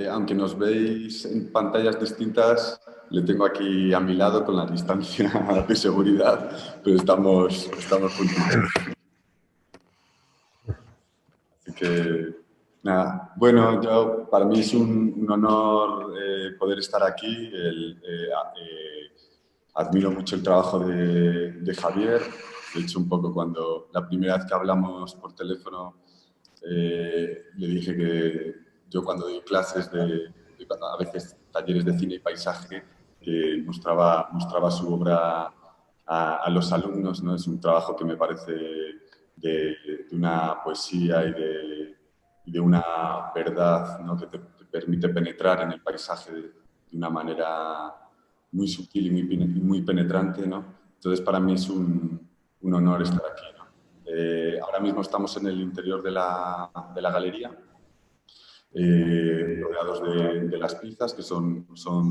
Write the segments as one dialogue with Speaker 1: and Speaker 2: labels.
Speaker 1: Aunque nos veis en pantallas distintas, le tengo aquí a mi lado con la distancia de seguridad, pero estamos juntitos. Así que, nada. Bueno, para mí es un honor poder estar aquí. Admiro mucho el trabajo de Javier. De hecho, un poco cuando la primera vez que hablamos por teléfono, le dije que yo cuando doy clases a veces talleres de cine y paisaje, que mostraba su obra a los alumnos, ¿no? Es un trabajo que me parece de una poesía y de una verdad, ¿no? Que te permite penetrar en el paisaje de una manera muy sutil y muy penetrante, ¿no? Entonces, para mí es un honor estar aquí, ¿no? Ahora mismo estamos en el interior de la galería, rodeados de las piezas, que son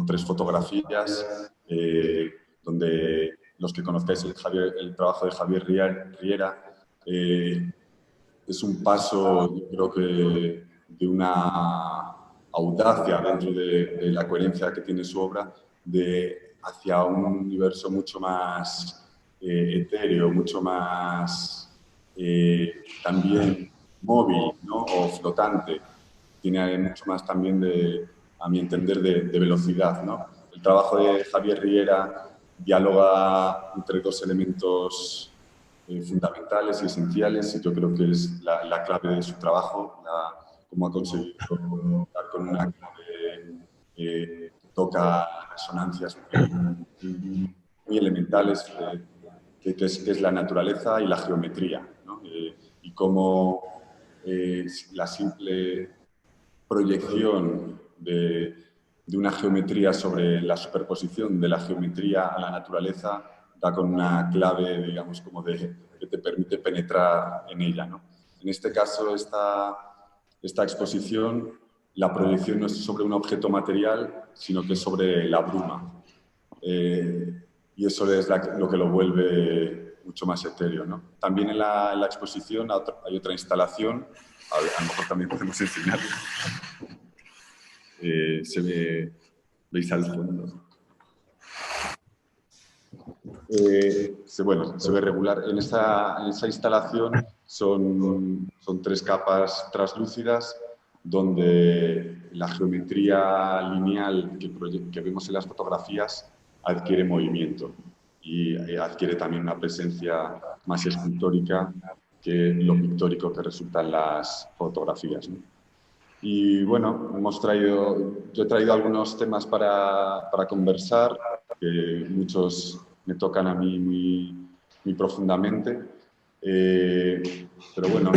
Speaker 1: 3 fotografías, donde los que conocéis el trabajo de Javier Riera, es un paso, yo creo que de una audacia dentro de la coherencia que tiene su obra, hacia un universo mucho más etéreo, mucho más también móvil, ¿no? O flotante. Tiene mucho más también, a mi entender, de velocidad, ¿no? El trabajo de Javier Riera dialoga entre 2 elementos fundamentales y esenciales, y yo creo que es la clave de su trabajo, cómo ha conseguido dar con una clave que toca resonancias muy elementales, que es la naturaleza y la geometría, ¿no? Y cómo la simple proyección de una geometría sobre la superposición de la geometría a la naturaleza da con una clave, digamos, como que te permite penetrar en ella, ¿no? En este caso, esta exposición, la proyección no es sobre un objeto material, sino que es sobre la bruma. Y eso es lo que lo vuelve mucho más etéreo, ¿no? También en la exposición hay otra instalación, a lo mejor también podemos enseñarla. Veis al fondo. Se ve regular. En esa instalación son 3 capas translúcidas donde la geometría lineal que vemos en las fotografías adquiere movimiento y adquiere también una presencia más escultórica que lo pictórico que resultan las fotografías, ¿no? Y bueno, yo he traído algunos temas para conversar, que muchos me tocan a mí muy profundamente. Pero bueno,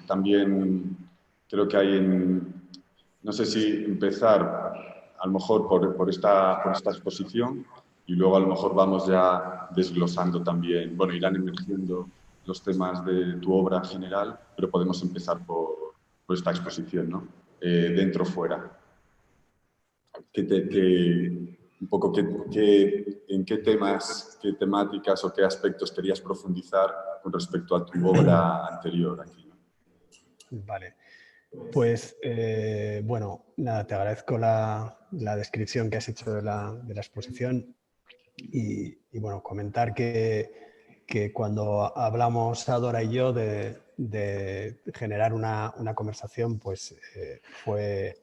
Speaker 1: también creo que no sé si empezar a lo mejor por esta exposición y luego a lo mejor vamos ya desglosando también, bueno, irán emergiendo los temas de tu obra en general, pero podemos empezar por esta exposición, ¿no? Dentro fuera. Un poco en qué temas, qué temáticas o qué aspectos querías profundizar con respecto a tu obra anterior aquí, ¿no?
Speaker 2: Vale, pues bueno, nada, te agradezco la descripción que has hecho de la exposición y bueno, comentar que cuando hablamos Adora y yo de generar una conversación, pues fue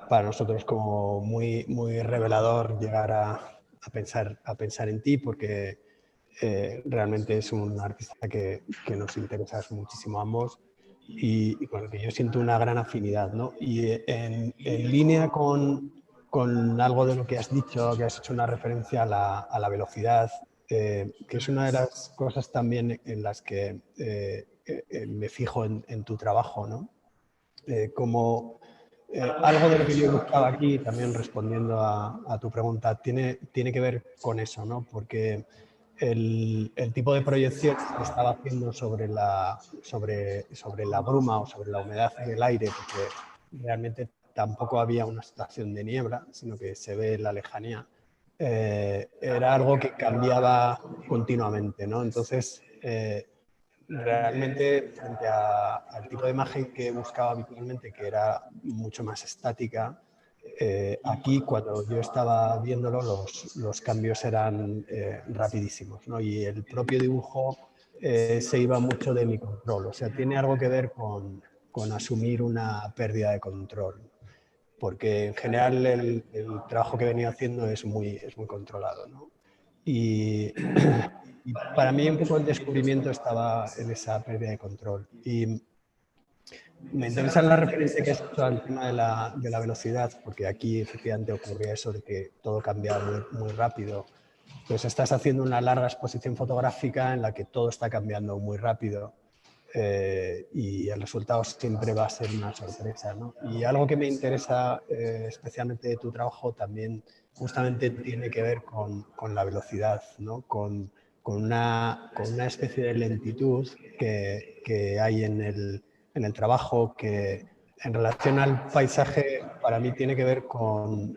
Speaker 2: para nosotros como muy revelador llegar a pensar en ti, porque realmente es un artista que nos interesa muchísimo a ambos y con el que yo siento una gran afinidad, ¿no? Y en línea con algo de lo que has dicho, que has hecho una referencia a la velocidad, que es una de las cosas también en las que me fijo en tu trabajo, ¿no? Como algo de lo que yo buscaba aquí, también respondiendo a tu pregunta, tiene que ver con eso, ¿no? Porque el tipo de proyección que estaba haciendo sobre la bruma o sobre la humedad en el aire, porque realmente tampoco había una situación de niebla, sino que se ve en la lejanía, era algo que cambiaba continuamente, ¿no? Entonces, realmente, frente al tipo de imagen que buscaba habitualmente, que era mucho más estática, aquí, cuando yo estaba viéndolo, los cambios eran rapidísimos, ¿no? Y el propio dibujo se iba mucho de mi control. O sea, tiene algo que ver con asumir una pérdida de control. Porque en general el trabajo que he venido haciendo es muy controlado, ¿no? Y, y para mí un poco el descubrimiento estaba en esa pérdida de control. Y me interesa la referencia que has hecho al tema de la velocidad, porque aquí efectivamente ocurría eso de que todo cambiaba muy rápido. Pues estás haciendo una larga exposición fotográfica en la que todo está cambiando muy rápido y el resultado siempre va a ser una sorpresa, ¿no? Y algo que me interesa especialmente de tu trabajo también justamente tiene que ver con la velocidad, ¿no? Con una especie de lentitud que hay en el trabajo que en relación al paisaje para mí tiene que ver con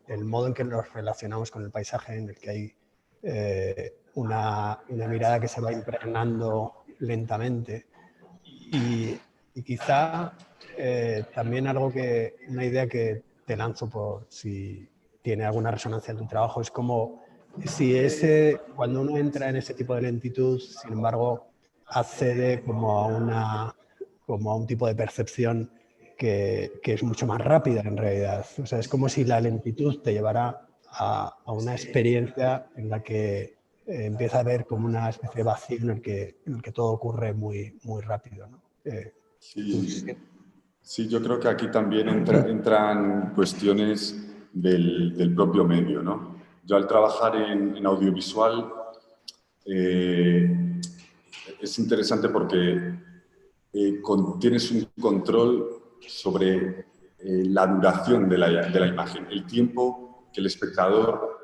Speaker 2: el modo en que nos relacionamos con el paisaje, en el que hay una mirada que se va impregnando lentamente y quizá también una idea que te lanzo por si tiene alguna resonancia en tu trabajo es como si cuando uno entra en ese tipo de lentitud, sin embargo, accede como a un tipo de percepción que es mucho más rápida en realidad. O sea, es como si la lentitud te llevara a una experiencia en la que empieza a haber como una especie de vacío en el que todo ocurre muy rápido, ¿no?
Speaker 1: Sí, sí, yo creo que aquí también entran cuestiones del propio medio, ¿no? Yo al trabajar en audiovisual es interesante porque tienes un control sobre la duración de la imagen, el tiempo que el espectador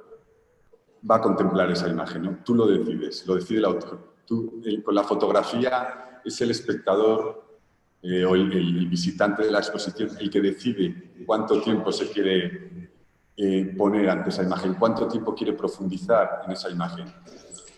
Speaker 1: va a contemplar esa imagen, ¿no? Tú lo decides, lo decide el autor. Con la fotografía es el espectador o el visitante de la exposición el que decide cuánto tiempo se quiere poner ante esa imagen, cuánto tiempo quiere profundizar en esa imagen.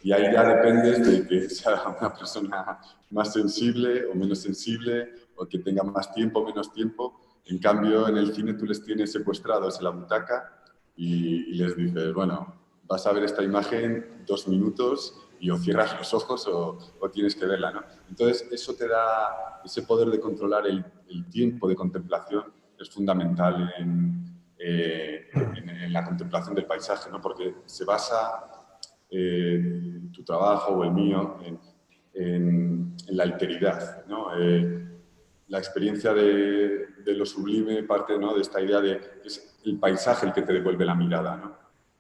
Speaker 1: Y ahí ya dependes de que sea una persona más sensible o menos sensible, o que tenga más tiempo o menos tiempo. En cambio, en el cine tú les tienes secuestrados en la butaca y les dices, bueno, vas a ver esta imagen 2 minutos y o cierras los ojos o tienes que verla, ¿no? Entonces, eso te da ese poder de controlar el tiempo de contemplación, es fundamental en la contemplación del paisaje, ¿no? Porque se basa tu trabajo o el mío en la alteridad, ¿no? La experiencia de lo sublime parte, ¿no?, de esta idea de que es el paisaje el que te devuelve la mirada, ¿no?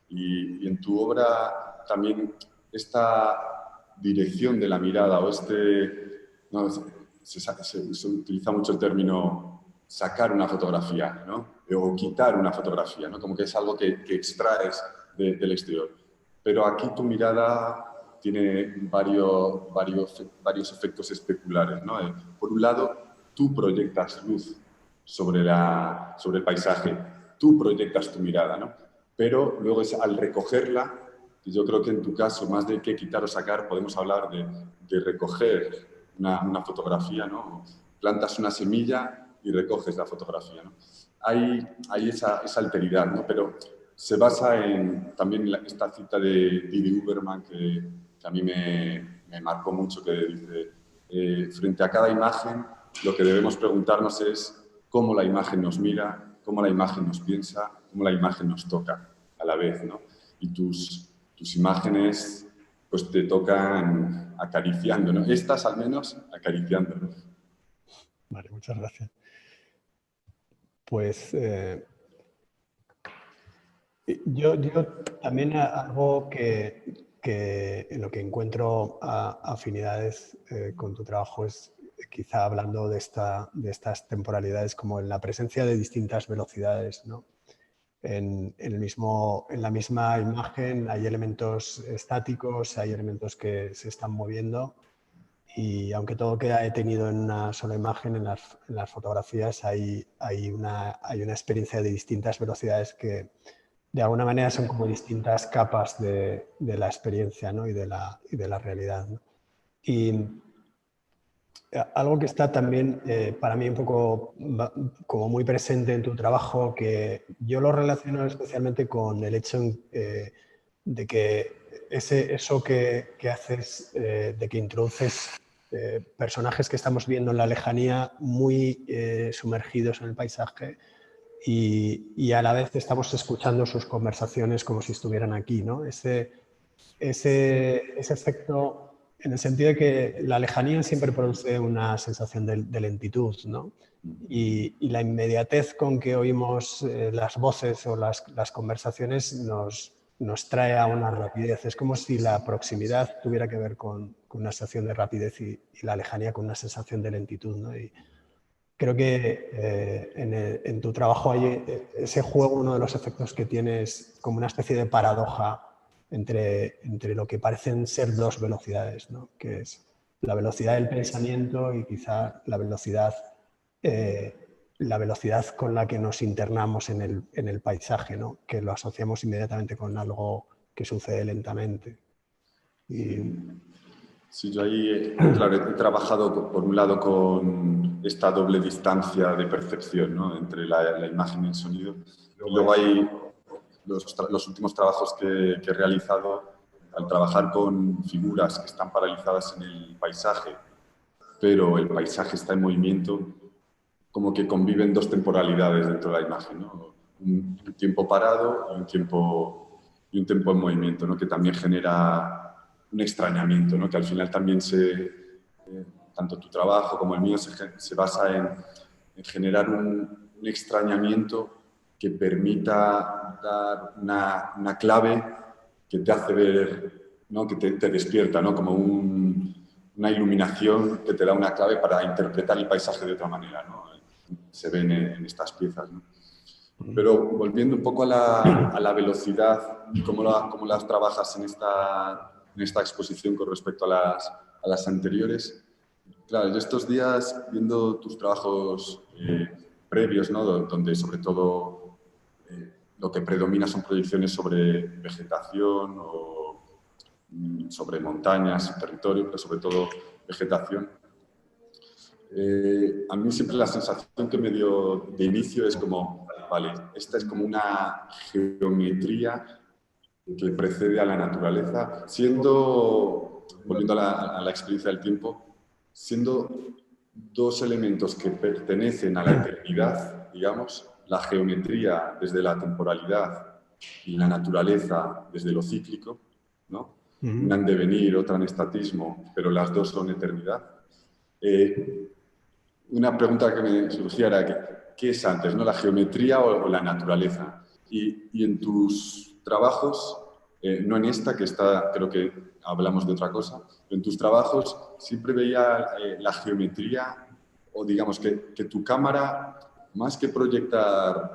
Speaker 1: Y en tu obra también esta dirección de la mirada o ¿no? Se utiliza mucho el término sacar una fotografía, ¿no? O quitar una fotografía, ¿no? Como que es algo que extraes del exterior. Pero aquí tu mirada tiene varios efectos especulares, ¿no? Por un lado, tú proyectas luz sobre el paisaje, tú proyectas tu mirada, ¿no? Pero luego es al recogerla, y yo creo que en tu caso, más de que quitar o sacar, podemos hablar de recoger una fotografía, ¿no? Plantas una semilla y recoges la fotografía, ¿no? Hay esa alteridad, ¿no? Pero se basa también en esta cita de Didi Uberman que a mí me marcó mucho, que dice, frente a cada imagen, lo que debemos preguntarnos es cómo la imagen nos mira, cómo la imagen nos piensa, cómo la imagen nos toca a la vez, ¿no? Y tus imágenes pues te tocan acariciando, ¿no? Estas al menos acariciando, ¿no?
Speaker 2: Vale, muchas gracias. Pues yo también algo que en lo que encuentro afinidades con tu trabajo es quizá hablando de estas temporalidades como en la presencia de distintas velocidades, ¿no? En la misma imagen hay elementos estáticos, hay elementos que se están moviendo y aunque todo queda detenido en una sola imagen, en las fotografías hay una experiencia de distintas velocidades que de alguna manera son como distintas capas de la experiencia, ¿no? y de la realidad, ¿no? Y algo que está también para mí un poco como muy presente en tu trabajo, que yo lo relaciono especialmente con el hecho de que eso que haces, de que introduces personajes que estamos viendo en la lejanía muy sumergidos en el paisaje y a la vez estamos escuchando sus conversaciones como si estuvieran aquí, ¿no? Ese efecto, en el sentido de que la lejanía siempre produce una sensación de lentitud, ¿no? Y la inmediatez con que oímos las voces o las conversaciones nos trae a una rapidez. Es como si la proximidad tuviera que ver con una sensación de rapidez y la lejanía con una sensación de lentitud, ¿no? Y creo que en tu trabajo hay ese juego, uno de los efectos que tienes como una especie de paradoja entre lo que parecen ser dos velocidades, ¿no? Que es la velocidad del pensamiento y quizá la velocidad con la que nos internamos en el paisaje, ¿no? Que lo asociamos inmediatamente con algo que sucede lentamente. Y,
Speaker 1: Sí, yo ahí, claro, he trabajado por un lado con esta doble distancia de percepción, ¿no? Entre la imagen y el sonido. Y luego hay los últimos trabajos que he realizado, al trabajar con figuras que están paralizadas en el paisaje, pero el paisaje está en movimiento, como que conviven dos temporalidades dentro de la imagen, ¿no? Un tiempo parado y un tiempo en movimiento, ¿no? Que también genera un extrañamiento, ¿no? Que al final también tanto tu trabajo como el mío se basa en generar un extrañamiento que permita dar una clave que te hace ver, ¿no? Que te despierta, ¿no? Como una iluminación que te da una clave para interpretar el paisaje de otra manera, ¿no? Se ven en estas piezas, ¿no? Pero volviendo un poco a la velocidad y cómo las trabajas en esta exposición con respecto a las anteriores, claro, yo estos días, viendo tus trabajos previos, ¿no? Donde sobre todo lo que predomina son proyecciones sobre vegetación o sobre montañas, territorio, pero sobre todo vegetación. A mí siempre la sensación que me dio de inicio es como, vale, esta es como una geometría que precede a la naturaleza, volviendo a la experiencia del tiempo, siendo dos elementos que pertenecen a la eternidad, digamos, la geometría desde la temporalidad y la naturaleza desde lo cíclico, ¿no? Una en devenir, otra en estatismo, pero las dos son eternidad. Una pregunta que me surgía era, ¿qué es antes, ¿no? ¿La geometría o la naturaleza? Y en tus trabajos, no en esta, que creo que hablamos de otra cosa, pero en tus trabajos siempre veía la geometría, o digamos que tu cámara, más que proyectar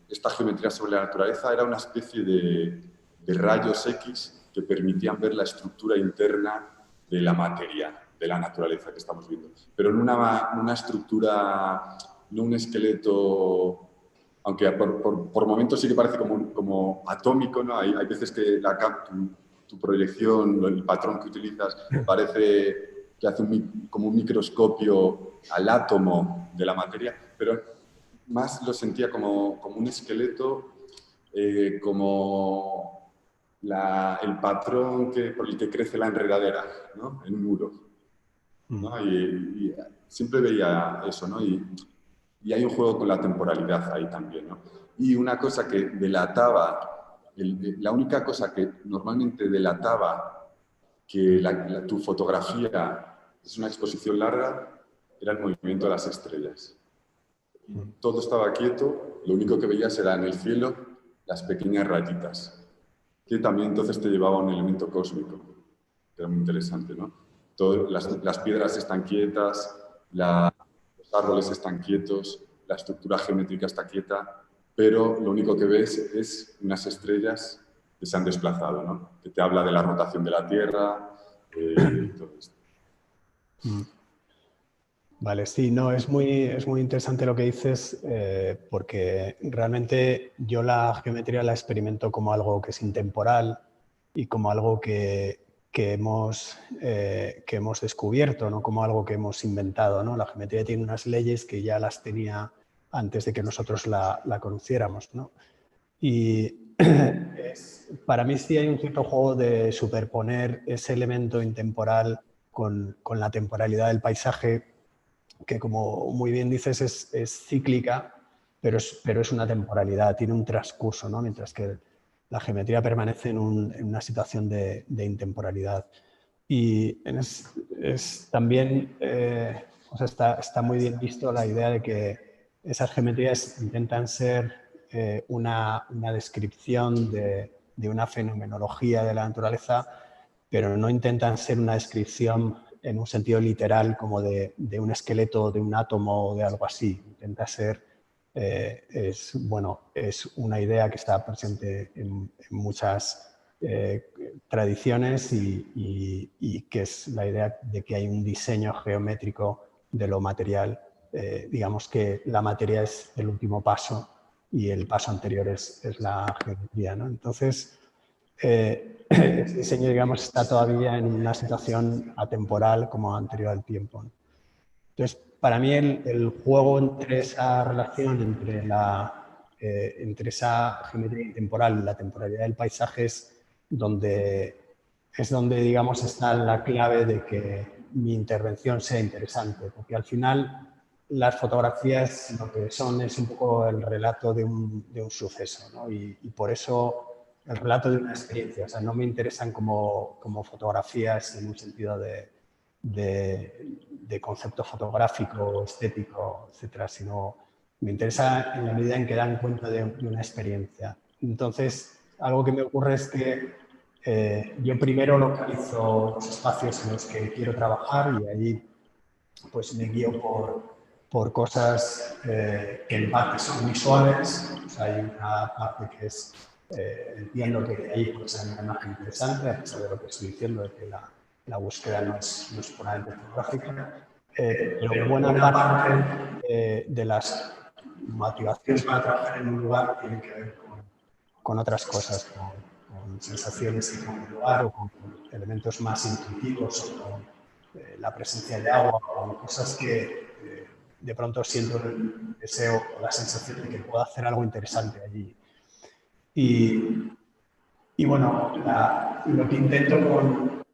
Speaker 1: esta geometría sobre la naturaleza, era una especie de rayos X que permitían ver la estructura interna de la materia, de la naturaleza que estamos viendo. Pero en una estructura, no un esqueleto, aunque por momentos sí que parece como atómico, ¿no? Hay veces que tu proyección, el patrón que utilizas, parece que hace como un microscopio al átomo de la materia, pero más lo sentía como un esqueleto, como el patrón por el que crece la enredadera, ¿no? En un muro, ¿no? Y siempre veía eso, ¿no? Y hay un juego con la temporalidad ahí también, ¿no? Y una cosa que delataba, la única cosa que normalmente delataba que tu fotografía es una exposición larga era el movimiento de las estrellas. Todo estaba quieto, lo único que veías era en el cielo las pequeñas rayitas, que también entonces te llevaba a un elemento cósmico, que era muy interesante, ¿no? Las piedras están quietas, los árboles están quietos, la estructura geométrica está quieta, pero lo único que ves es unas estrellas que se han desplazado, ¿no? Que te habla de la rotación de la Tierra y todo esto.
Speaker 2: Vale, sí, no, es muy interesante lo que dices porque realmente yo la geometría la experimento como algo que es intemporal y como algo que que hemos descubierto, no como algo que hemos inventado, ¿no? La geometría tiene unas leyes que ya las tenía antes de que nosotros la conociéramos, ¿no? Y para mí sí hay un cierto juego de superponer ese elemento intemporal con la temporalidad del paisaje, que como muy bien dices es cíclica, pero es una temporalidad, tiene un transcurso, ¿no? Mientras que la geometría permanece en una situación de intemporalidad. Y también o sea, está muy bien visto la idea de que esas geometrías intentan ser una descripción de una fenomenología de la naturaleza, pero no intentan ser una descripción en un sentido literal como de un esqueleto, de un átomo o de algo así. Intenta ser, es una idea que está presente en muchas tradiciones y que es la idea de que hay un diseño geométrico de lo material. Digamos que la materia es el último paso y el paso anterior es la geometría, ¿no? Entonces, este diseño, digamos, está todavía en una situación atemporal como anterior al tiempo, ¿no? Entonces, para mí el juego entre esa relación, entre esa geometría intemporal y la temporalidad del paisaje es donde, digamos, está la clave de que mi intervención sea interesante, porque al final las fotografías lo que son es un poco el relato de un suceso, ¿no? Y por eso el relato de una experiencia, o sea, no me interesan como fotografías en un sentido de concepto fotográfico, estético, etcétera, sino me interesa en la medida en que dan cuenta de una experiencia. Entonces, algo que me ocurre es que yo primero localizo los espacios en los que quiero trabajar y allí pues me guío por cosas que en parte son visuales. O sea, hay una parte que es, entiendo que de ahí puede ser una imagen interesante, a pesar de lo que estoy diciendo, de que la búsqueda no es puramente fotográfica, pero buena parte de las motivaciones para trabajar en un lugar tienen que ver con otras cosas, con sensaciones que con el lugar o con elementos más intuitivos o con la presencia de agua o con cosas que de pronto siento el deseo o la sensación de que puedo hacer algo interesante allí. Y bueno, lo que intento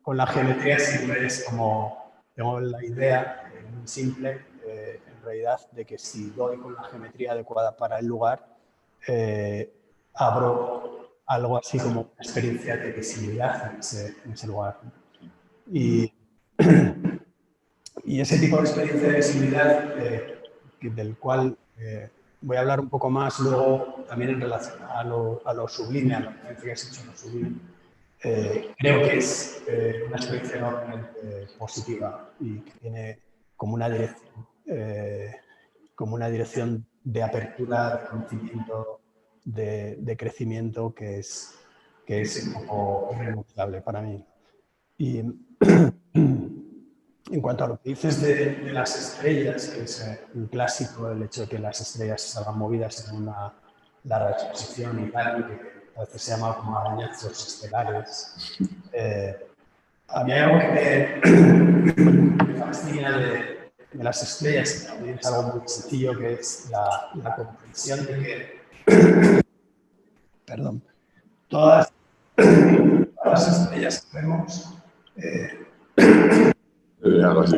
Speaker 2: con la geometría siempre es como, tengo la idea muy simple, en realidad, de que si doy con la geometría adecuada para el lugar, abro algo así como una experiencia de visibilidad en ese lugar. Y, y ese tipo de experiencia de visibilidad, del cual voy a hablar un poco más luego también en relación a lo sublime, a la referencia que has hecho a lo sublime, creo que es una experiencia enormemente positiva y que tiene como una dirección de apertura, de conocimiento, de crecimiento que es un poco irrenunciable para mí. Y en cuanto a lo que dices de las estrellas, que es un clásico, el hecho de que las estrellas salgan movidas en una larga exposición y tal, que a veces se llama como arañazos estelares. A mí hay algo que me fascina de las estrellas, que también es algo muy sencillo, que es la comprensión de que, perdón, todas las estrellas que vemos
Speaker 1: Algo así.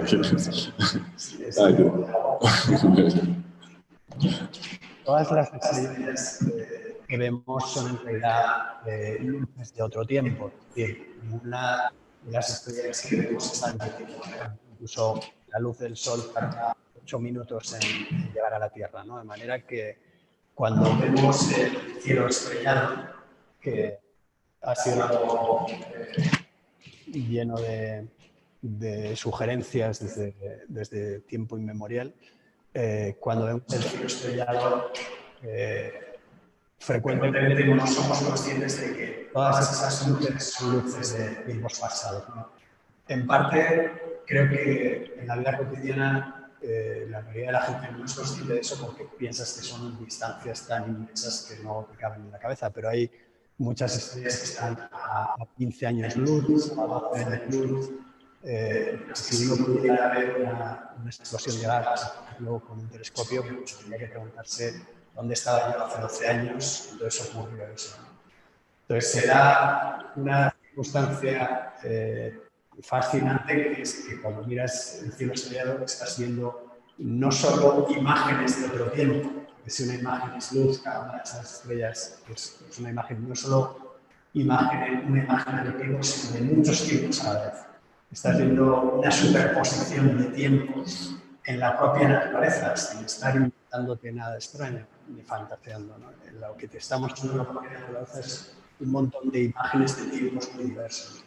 Speaker 2: todas las estrellas que vemos son en realidad luces de otro tiempo. Es decir, ninguna de las estrellas que vemos está en tiempo. Incluso la luz del sol tarda 8 minutos en llegar a la Tierra, ¿no? De manera que cuando vemos el cielo estrellado, que ha sido algo lleno de sugerencias desde tiempo inmemorial, cuando vemos el cielo estrellado, frecuentemente no somos conscientes de que todas esas luces son luces de tiempos pasados, ¿no? En parte, creo que en la vida cotidiana la mayoría de la gente no es consciente de eso porque piensas que son distancias tan inmensas que no te caben en la cabeza, pero hay muchas estrellas que están a 15 años luz, a 12 años luz. Si uno pudiera ver una explosión de gas, luego con un telescopio, pues tendría que preguntarse dónde estaba yo hace 12 años cuando eso ocurrió. Entonces se da una circunstancia fascinante, que es que cuando miras el cielo estrellado estás viendo no solo imágenes de otro tiempo, porque si una imagen es luz, cada una de esas estrellas es una imagen, no solo una imagen de tiempo, sino de muchos tiempos a la vez. Estás viendo una superposición de tiempos en la propia naturaleza, sin estar inventándote nada extraño ni fantaseando, ¿no? Lo que te está mostrando la propia naturaleza es un montón de imágenes de tiempos muy diversos.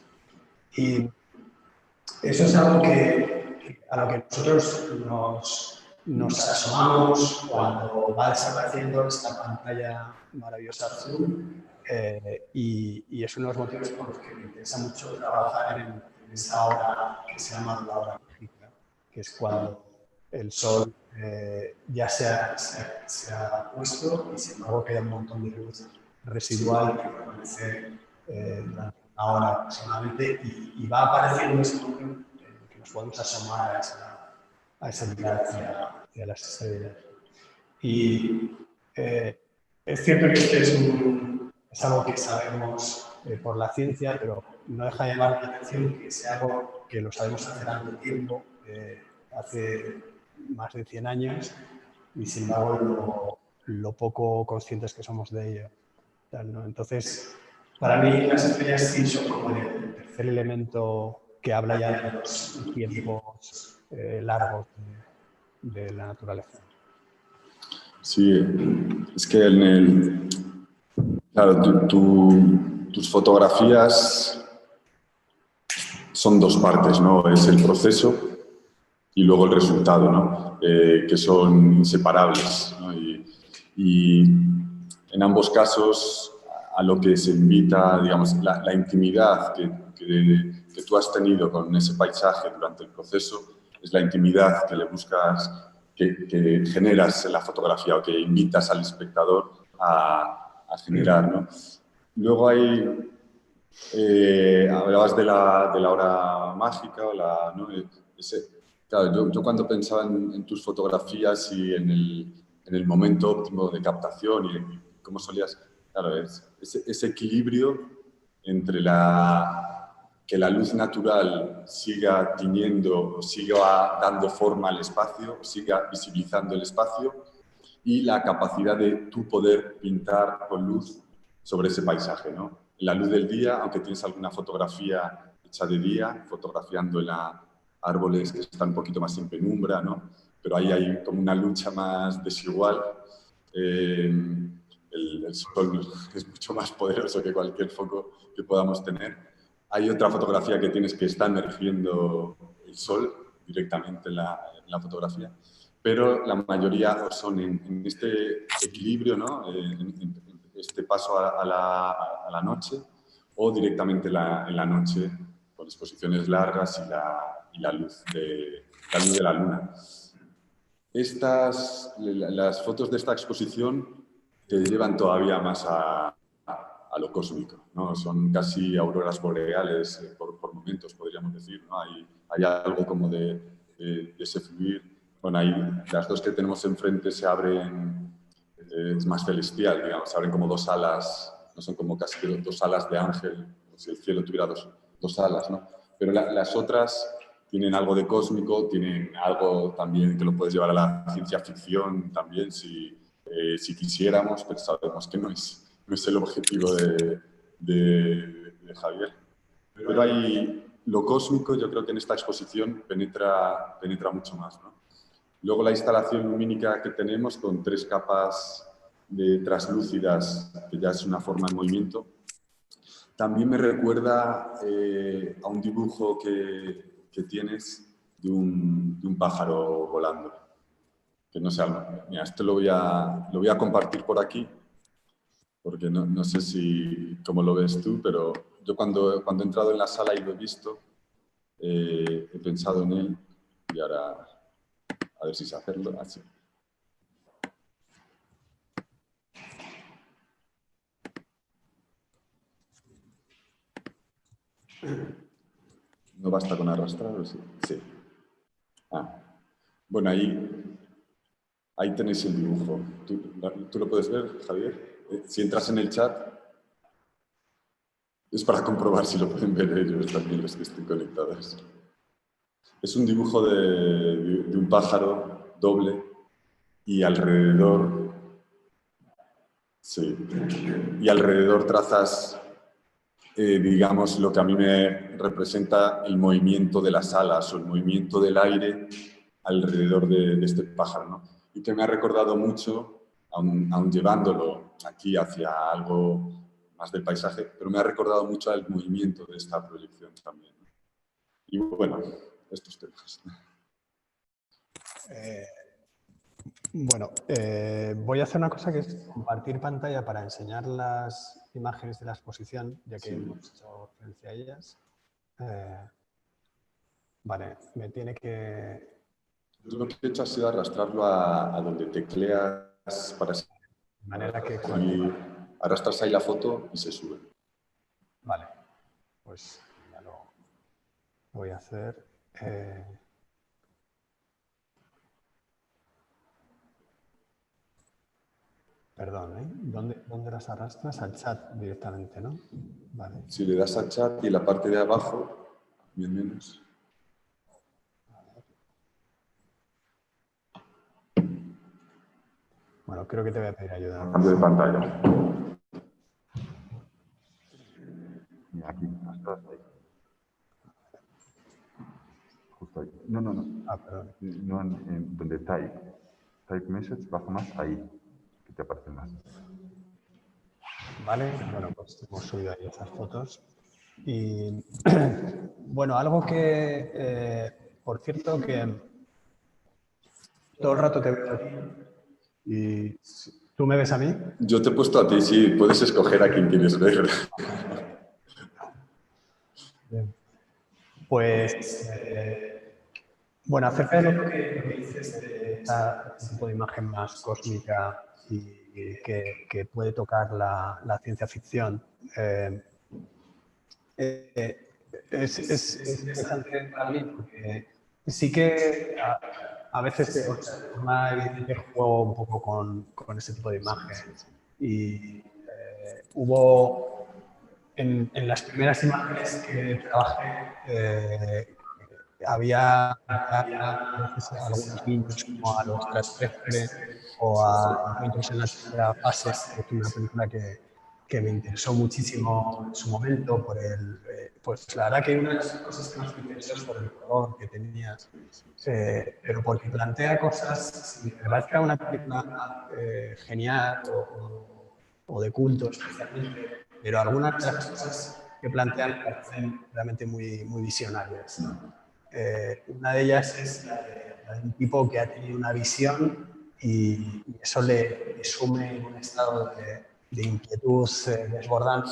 Speaker 2: Y eso es algo a lo que nosotros nos asomamos cuando va desapareciendo esta pantalla maravillosa azul, y es uno de los motivos por los que me interesa mucho trabajar en esta hora que se llama la hora mágica, que es cuando el sol ya se ha puesto y sin embargo queda un montón de luz residual que permanece durante una hora aproximadamente, y va apareciendo ese momento en el que nos podemos asomar a ese mirar hacia las estrellas. Y es cierto que este es algo que sabemos por la ciencia, pero no deja de llamar la atención que sea algo que lo sabemos hace tanto tiempo, hace más de 100 años, y sin embargo lo poco conscientes que somos de ello. ¿No? Entonces, para mí las estrellas sí son como el tercer elemento que habla ya de los tiempos largos de la naturaleza.
Speaker 1: Sí, es que claro, tus fotografías son dos partes, ¿no? Es el proceso y luego el resultado, ¿no? Que son inseparables, ¿no? Y en ambos casos a lo que se invita, digamos, la intimidad que tú has tenido con ese paisaje durante el proceso es la intimidad que le buscas, que generas en la fotografía o que invitas al espectador a generar, ¿no? Luego hay, hablabas de la hora mágica, ¿no? Claro, yo cuando pensaba en tus fotografías y en el momento óptimo de captación y cómo solías, claro, ese equilibrio entre que la luz natural siga tiñendo o siga dando forma al espacio, siga visibilizando el espacio, y la capacidad de tú poder pintar con luz sobre ese paisaje, ¿no? La luz del día, aunque tienes alguna fotografía hecha de día, fotografiando árboles que están un poquito más en penumbra, ¿no? Pero ahí hay como una lucha más desigual. El sol es mucho más poderoso que cualquier foco que podamos tener. Hay otra fotografía que tienes que está emergiendo el sol directamente en la fotografía, pero la mayoría son en este equilibrio, ¿no? En este paso a la noche, o directamente en la noche con exposiciones largas y la luz de la luna. Las fotos de esta exposición te llevan todavía más a lo cósmico, ¿no? Son casi auroras boreales por momentos, podríamos decir, ¿no? Hay algo como de ese fluir. Bueno, ahí las dos que tenemos enfrente se abren, es más celestial, digamos, se abren como dos alas, no son como casi dos alas de ángel, como si el cielo tuviera dos alas, ¿no? Pero las otras tienen algo de cósmico, tienen algo también que lo puedes llevar a la ciencia ficción también, si quisiéramos, pero sabemos que no es el objetivo de Javier. Pero lo cósmico, yo creo que en esta exposición penetra mucho más, ¿no? Luego la instalación lumínica que tenemos con 3 capas de translúcidas, que ya es una forma en movimiento, también me recuerda a un dibujo que tienes de un pájaro volando. Que no sé, mira, esto lo voy a compartir por aquí, porque no sé cómo lo ves tú, pero yo cuando he entrado en la sala y lo he visto, he pensado en él, y ahora a ver si sé hacerlo así. ¿No basta con arrastrar o sí? Sí. Bueno, ahí tenéis el dibujo. ¿Tú lo puedes ver, Javier? Si entras en el chat, es para comprobar si lo pueden ver ellos también, los que estén conectados. Es un dibujo de un pájaro doble y alrededor... Sí. Y alrededor trazas, digamos, lo que a mí me representa el movimiento de las alas o el movimiento del aire alrededor de este pájaro, ¿no? Y que me ha recordado mucho, aun llevándolo aquí hacia algo más del paisaje, pero me ha recordado mucho al movimiento de esta proyección también, ¿no? Y bueno, estos temas.
Speaker 2: Bueno, voy a hacer una cosa que es compartir pantalla para enseñar las imágenes de la exposición, ya que hemos hecho referencia a ellas. Vale, me tiene que...
Speaker 1: Yo lo que he hecho ha sido arrastrarlo a donde tecleas para
Speaker 2: De manera que...
Speaker 1: arrastras ahí la foto y se sube.
Speaker 2: Vale, pues ya lo voy a hacer. Perdón, ¿eh? ¿Dónde las arrastras? Al chat directamente, ¿no? Vale.
Speaker 1: Si le das al chat y en la parte de abajo, bien menos.
Speaker 2: Bueno, creo que te voy a pedir ayuda.
Speaker 1: Cambio de pantalla.
Speaker 3: Y aquí, estás ahí. Justo ahí. No.
Speaker 2: Perdón.
Speaker 3: No en donde type. Type message, baja más ahí, que te aparecen más.
Speaker 2: Vale, bueno, pues hemos subido ahí esas fotos. Y bueno, algo que, por cierto, que todo el rato te veo a ti y ¿tú me ves a mí?
Speaker 1: Yo te he puesto a ti, sí, puedes escoger a quién quieres ver.
Speaker 2: Bien. Pues, bueno, acerca de lo que dices de este tipo de imagen más cósmica y que puede tocar la ciencia ficción, es interesante para mí porque sí que a veces de forma evidente juego un poco con ese tipo de imágenes. Y hubo en las primeras imágenes que trabajé, había a veces algunos guiños como a lo extraterrestre o a Encuentros en la tercera fase, que es una película que me interesó muchísimo en su momento por pues la verdad que una de las cosas que más me interesó es por el color que tenía, pero porque plantea cosas, me parece una película genial o de culto especialmente, pero algunas de las cosas que plantean me parecen realmente muy visionarias. Una de ellas es la de un tipo que ha tenido una visión y eso le sume en un estado de inquietud desbordante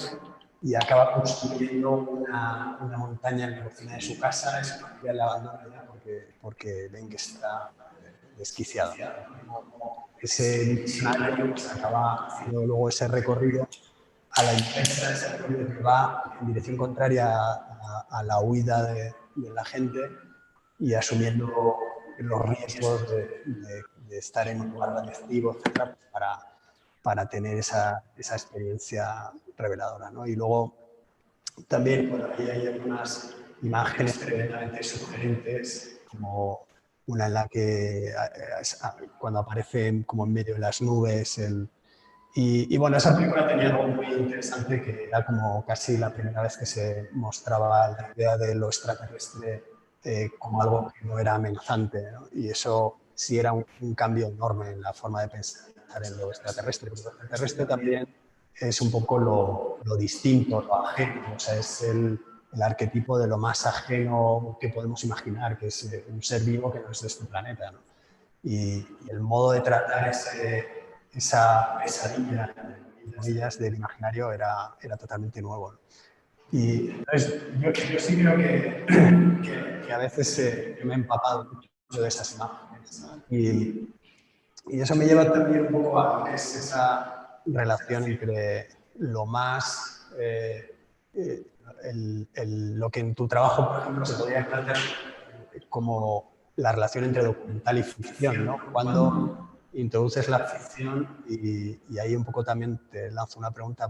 Speaker 2: y acaba construyendo una montaña en la cocina de su casa y su familia la abandona ya porque ven que está desquiciado. Ese visionario pues, acaba haciendo luego ese recorrido a la inversa, ese recorrido que va en dirección contraria a la huida de la gente y asumiendo los riesgos de estar en un lugar radiactivo, etcétera, para tener esa experiencia reveladora, ¿no? Y luego también por ahí hay algunas imágenes tremendamente sugerentes, como una en la que cuando aparece como en medio de las nubes y bueno, esa película tenía algo muy interesante que era como casi la primera vez que se mostraba la idea de lo extraterrestre como algo que no era amenazante, ¿no? Y eso sí era un cambio enorme en la forma de pensar en lo extraterrestre, porque lo extraterrestre también es un poco lo distinto, lo ajeno, o sea, es el arquetipo de lo más ajeno que podemos imaginar, que es un ser vivo que no es de este planeta, ¿no? Y el modo de tratar esa pesadilla del imaginario era totalmente nuevo, ¿no? Y entonces, yo sí creo que a veces me he empapado mucho de esas imágenes. Y eso me lleva también un poco a lo que es esa relación entre lo más lo que en tu trabajo, por ejemplo, se podría plantear como la relación entre documental y ficción, ¿no? Cuando introduces la ficción y ahí un poco también te lanzo una pregunta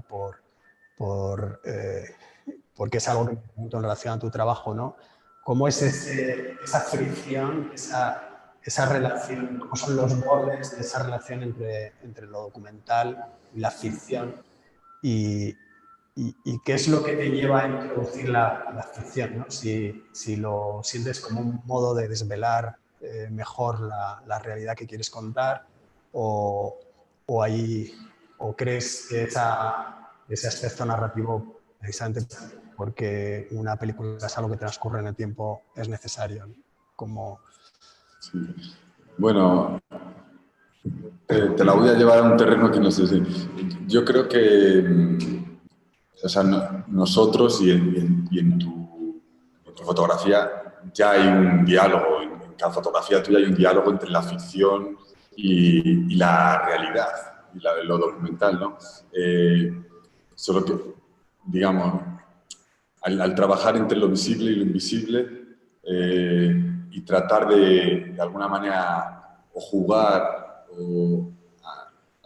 Speaker 2: porque es algo que me pregunto en relación a tu trabajo, ¿no? ¿Cómo es esa fricción, esa relación, cómo son los bordes de esa relación entre lo documental y la ficción? Y qué es lo que te lleva a introducir la ficción, ¿no? Si lo sientes como un modo de desvelar mejor la realidad que quieres contar o, o o crees que ese aspecto narrativo, precisamente porque una película es algo que transcurre en el tiempo, es necesario, ¿no? Como...
Speaker 1: Sí. Bueno, te la voy a llevar a un terreno que no sé si... Yo creo que, o sea, nosotros en tu fotografía ya hay un diálogo, en cada fotografía tuya hay un diálogo entre la ficción y la realidad, y lo documental, ¿no? Solo que, digamos, al trabajar entre lo visible y lo invisible y tratar de alguna manera o jugar o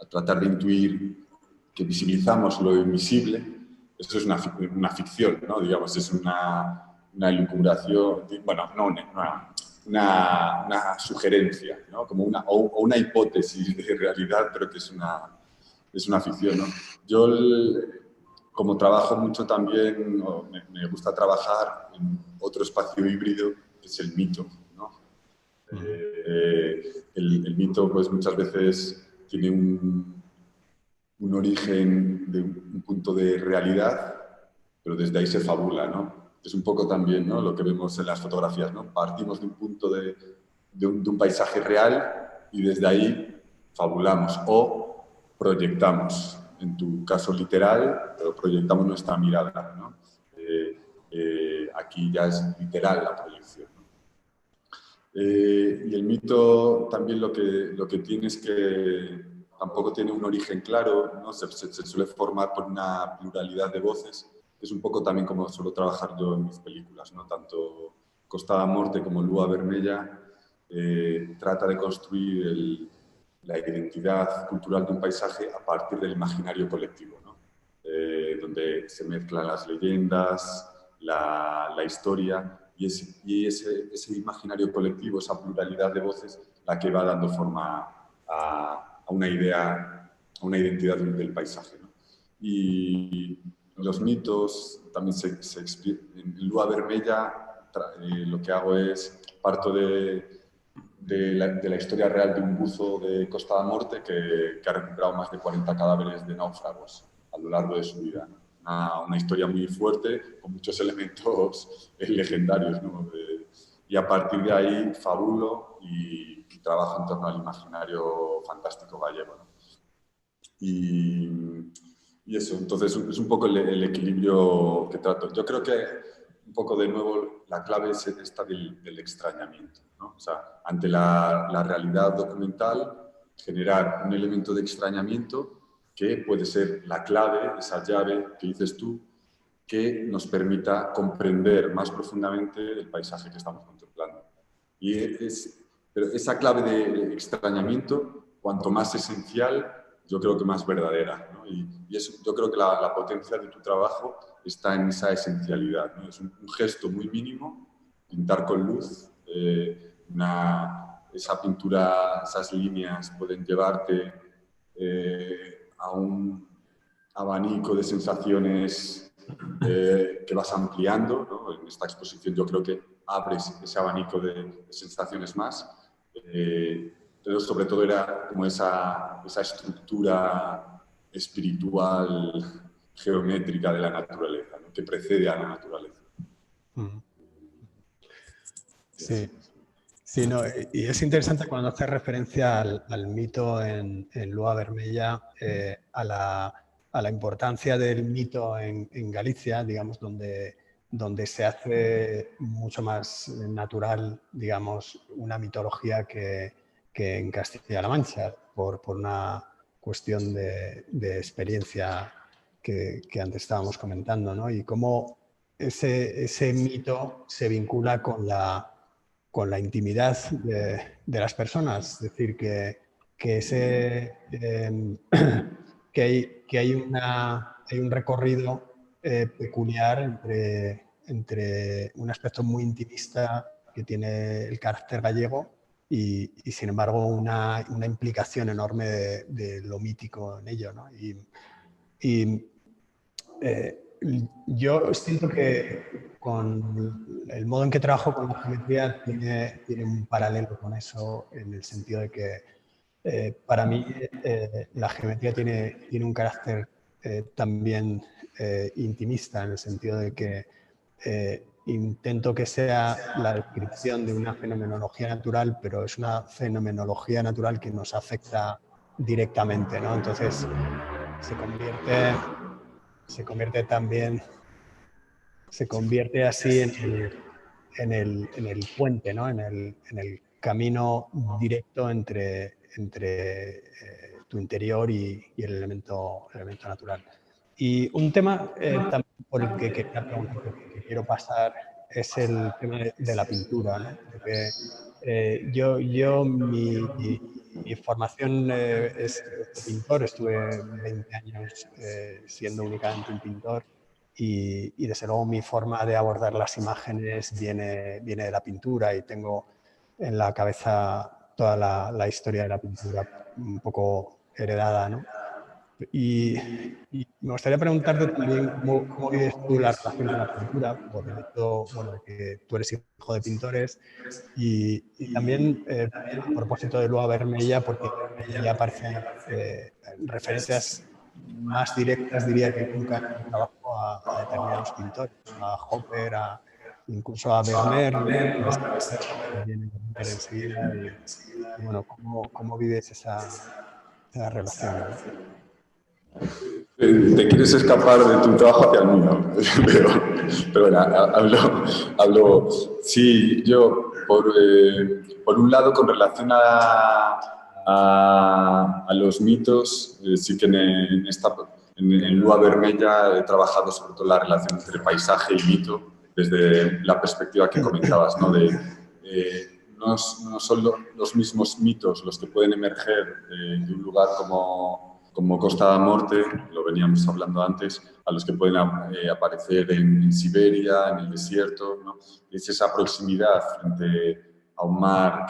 Speaker 1: a tratar de intuir que visibilizamos lo invisible, eso es una ficción, ¿no? Digamos, es una elucubración, bueno, no, una sugerencia, ¿no? Como o una hipótesis de realidad, pero que es una ficción, ¿no? Yo, como trabajo mucho también, me gusta trabajar en otro espacio híbrido, que es el mito, ¿no? El mito, pues muchas veces tiene un origen de un punto de realidad, pero desde ahí se fabula, ¿no? Es un poco también, ¿no?, lo que vemos en las fotografías, ¿no? Partimos de un punto de un paisaje real y desde ahí fabulamos o proyectamos, en tu caso literal, pero proyectamos nuestra mirada, ¿no? Aquí ya es literal la proyección, ¿no? Y el mito también lo que tiene es que tampoco tiene un origen claro, ¿no? Se suele formar por una pluralidad de voces. Es un poco también como suelo trabajar yo en mis películas, ¿no? Tanto Costa da Morte como Lua Vermella trata de construir la identidad cultural de un paisaje a partir del imaginario colectivo, ¿no? Donde se mezclan las leyendas, la historia y ese imaginario colectivo, esa pluralidad de voces, la que va dando forma a una idea, a una identidad del paisaje, ¿no? Y los mitos también se explican. En Lua Vermella lo que hago es, parto de la historia real de un buzo de Costa da Morte que ha recuperado más de 40 cadáveres de náufragos a lo largo de su vida, ¿no? Una historia muy fuerte, con muchos elementos legendarios, ¿no? Y a partir de ahí fabulo y trabajo en torno al imaginario fantástico gallego, ¿no? Y eso, entonces es un poco el equilibrio que trato. Yo creo que un poco de nuevo la clave es esta del extrañamiento, ¿no? O sea, ante la realidad documental, generar un elemento de extrañamiento que puede ser la clave, esa llave que dices tú, que nos permita comprender más profundamente el paisaje que estamos contemplando. Pero esa clave de extrañamiento, cuanto más esencial, yo creo que más verdadera, ¿no? Y eso, yo creo que la potencia de tu trabajo está en esa esencialidad, ¿no? Es un gesto muy mínimo, pintar con luz, esa pintura, esas líneas pueden llevarte a un abanico de sensaciones que vas ampliando, ¿no? En esta exposición yo creo que abres ese abanico de sensaciones más, pero sobre todo era como esa estructura espiritual, geométrica de la naturaleza, ¿no?, que precede a la naturaleza.
Speaker 2: Sí. Sí, no, y es interesante cuando hace referencia al mito en Lua Vermella, a la importancia del mito en Galicia, digamos, donde se hace mucho más natural, digamos, una mitología que en Castilla-La Mancha, por una cuestión de experiencia que antes estábamos comentando, ¿no? Y cómo ese mito se vincula con la intimidad de las personas. Es decir, que hay un recorrido peculiar entre un aspecto muy intimista que tiene el carácter gallego y sin embargo, una implicación enorme de lo mítico en ello, ¿no? Yo siento que con el modo en que trabajo con la geometría tiene un paralelo con eso, en el sentido de que para mí la geometría tiene un carácter también intimista, en el sentido de que intento que sea la descripción de una fenomenología natural, pero es una fenomenología natural que nos afecta directamente, ¿no? Entonces se convierte así en el puente, ¿no? En el camino directo entre tu interior y el elemento natural. Y un tema también por el que quería preguntar, que quiero pasar, es el tema de la pintura, ¿no? Porque mi formación es de pintor, estuve 20 años siendo únicamente un pintor y desde luego mi forma de abordar las imágenes viene de la pintura y tengo en la cabeza toda la historia de la pintura un poco heredada, ¿no? Y me gustaría preguntarte también cómo vives tú la relación con la pintura, por el hecho, bueno, de que tú eres hijo de pintores y también a propósito de Lua Vermella, porque ahí aparecen referencias más directas, diría que nunca en mi trabajo, a determinados pintores, a Hopper, incluso a Vermeer, ¿no? Que viene Vermeer enseguida. Y bueno, ¿cómo vives esa relación, ¿no?
Speaker 1: Te quieres escapar de tu trabajo hacia el mío, pero bueno, hablo. Sí, yo, por un lado, con relación a los mitos, sí que en Lua Vermella he trabajado sobre todo la relación entre paisaje y mito, desde la perspectiva que comentabas, ¿no? No son los mismos mitos los que pueden emerger de un lugar como Costa da Morte, lo veníamos hablando antes, a los que pueden aparecer en Siberia, en el desierto, ¿no? Es esa proximidad frente a un mar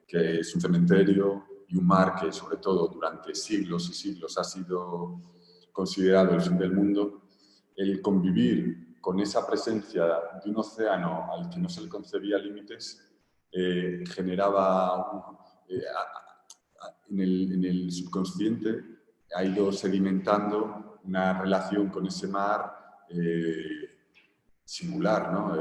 Speaker 1: que es un cementerio y un mar que, sobre todo, durante siglos y siglos ha sido considerado el fin del mundo. El convivir con esa presencia de un océano al que no se le concebía límites generaba en el subconsciente, ha ido sedimentando una relación con ese mar singular, ¿no?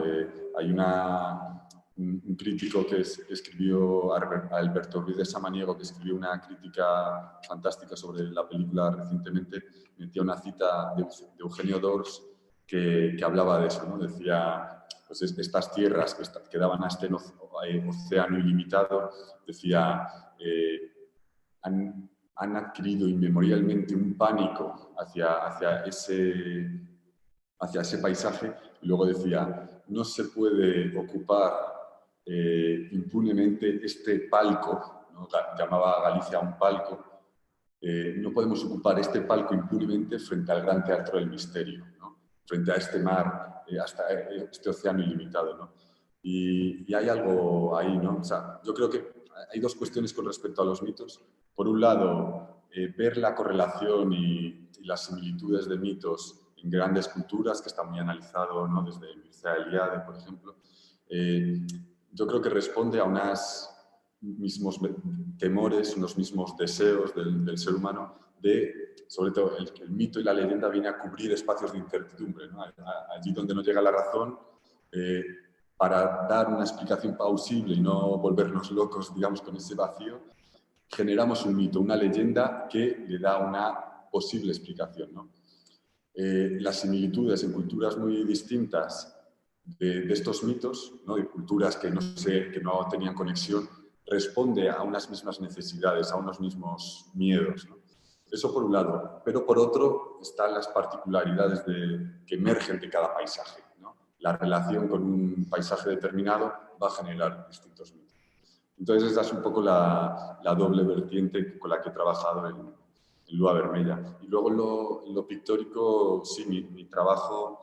Speaker 1: Hay un crítico que escribió, Alberto Ruiz de Samaniego, que escribió una crítica fantástica sobre la película recientemente, metía una cita de Eugenio Dors que hablaba de eso, ¿no? Decía, pues estas tierras que daban a este océano ilimitado, decía, han adquirido inmemorialmente un pánico hacia ese paisaje, y luego decía, no se puede ocupar impunemente este palco, ¿no? Llamaba a Galicia un palco, no podemos ocupar este palco impunemente frente al gran teatro del misterio, ¿no? Frente a este mar, hasta este océano ilimitado, ¿no? Y hay algo ahí, ¿no? O sea, yo creo que hay dos cuestiones con respecto a los mitos. Por un lado, ver la correlación y las similitudes de mitos en grandes culturas, que está muy analizado, ¿no? Desde Mircea Eliade, por ejemplo. Yo creo que responde a unos mismos temores, unos mismos deseos del ser humano sobre todo, el mito y la leyenda viene a cubrir espacios de incertidumbre, ¿no? Allí donde no llega la razón, para dar una explicación plausible y no volvernos locos, digamos, con ese vacío, generamos un mito, una leyenda que le da una posible explicación, ¿no? Las similitudes en culturas muy distintas de estos mitos, ¿no? De culturas que no tenían conexión, responde a unas mismas necesidades, a unos mismos miedos, ¿no? Eso por un lado, pero por otro están las particularidades que emergen de cada paisaje, ¿no? la relación con un paisaje determinado va a generar distintos mitos. Entonces, esa es un poco la doble vertiente con la que he trabajado en Lua Vermella. Y luego en lo pictórico, sí, mi trabajo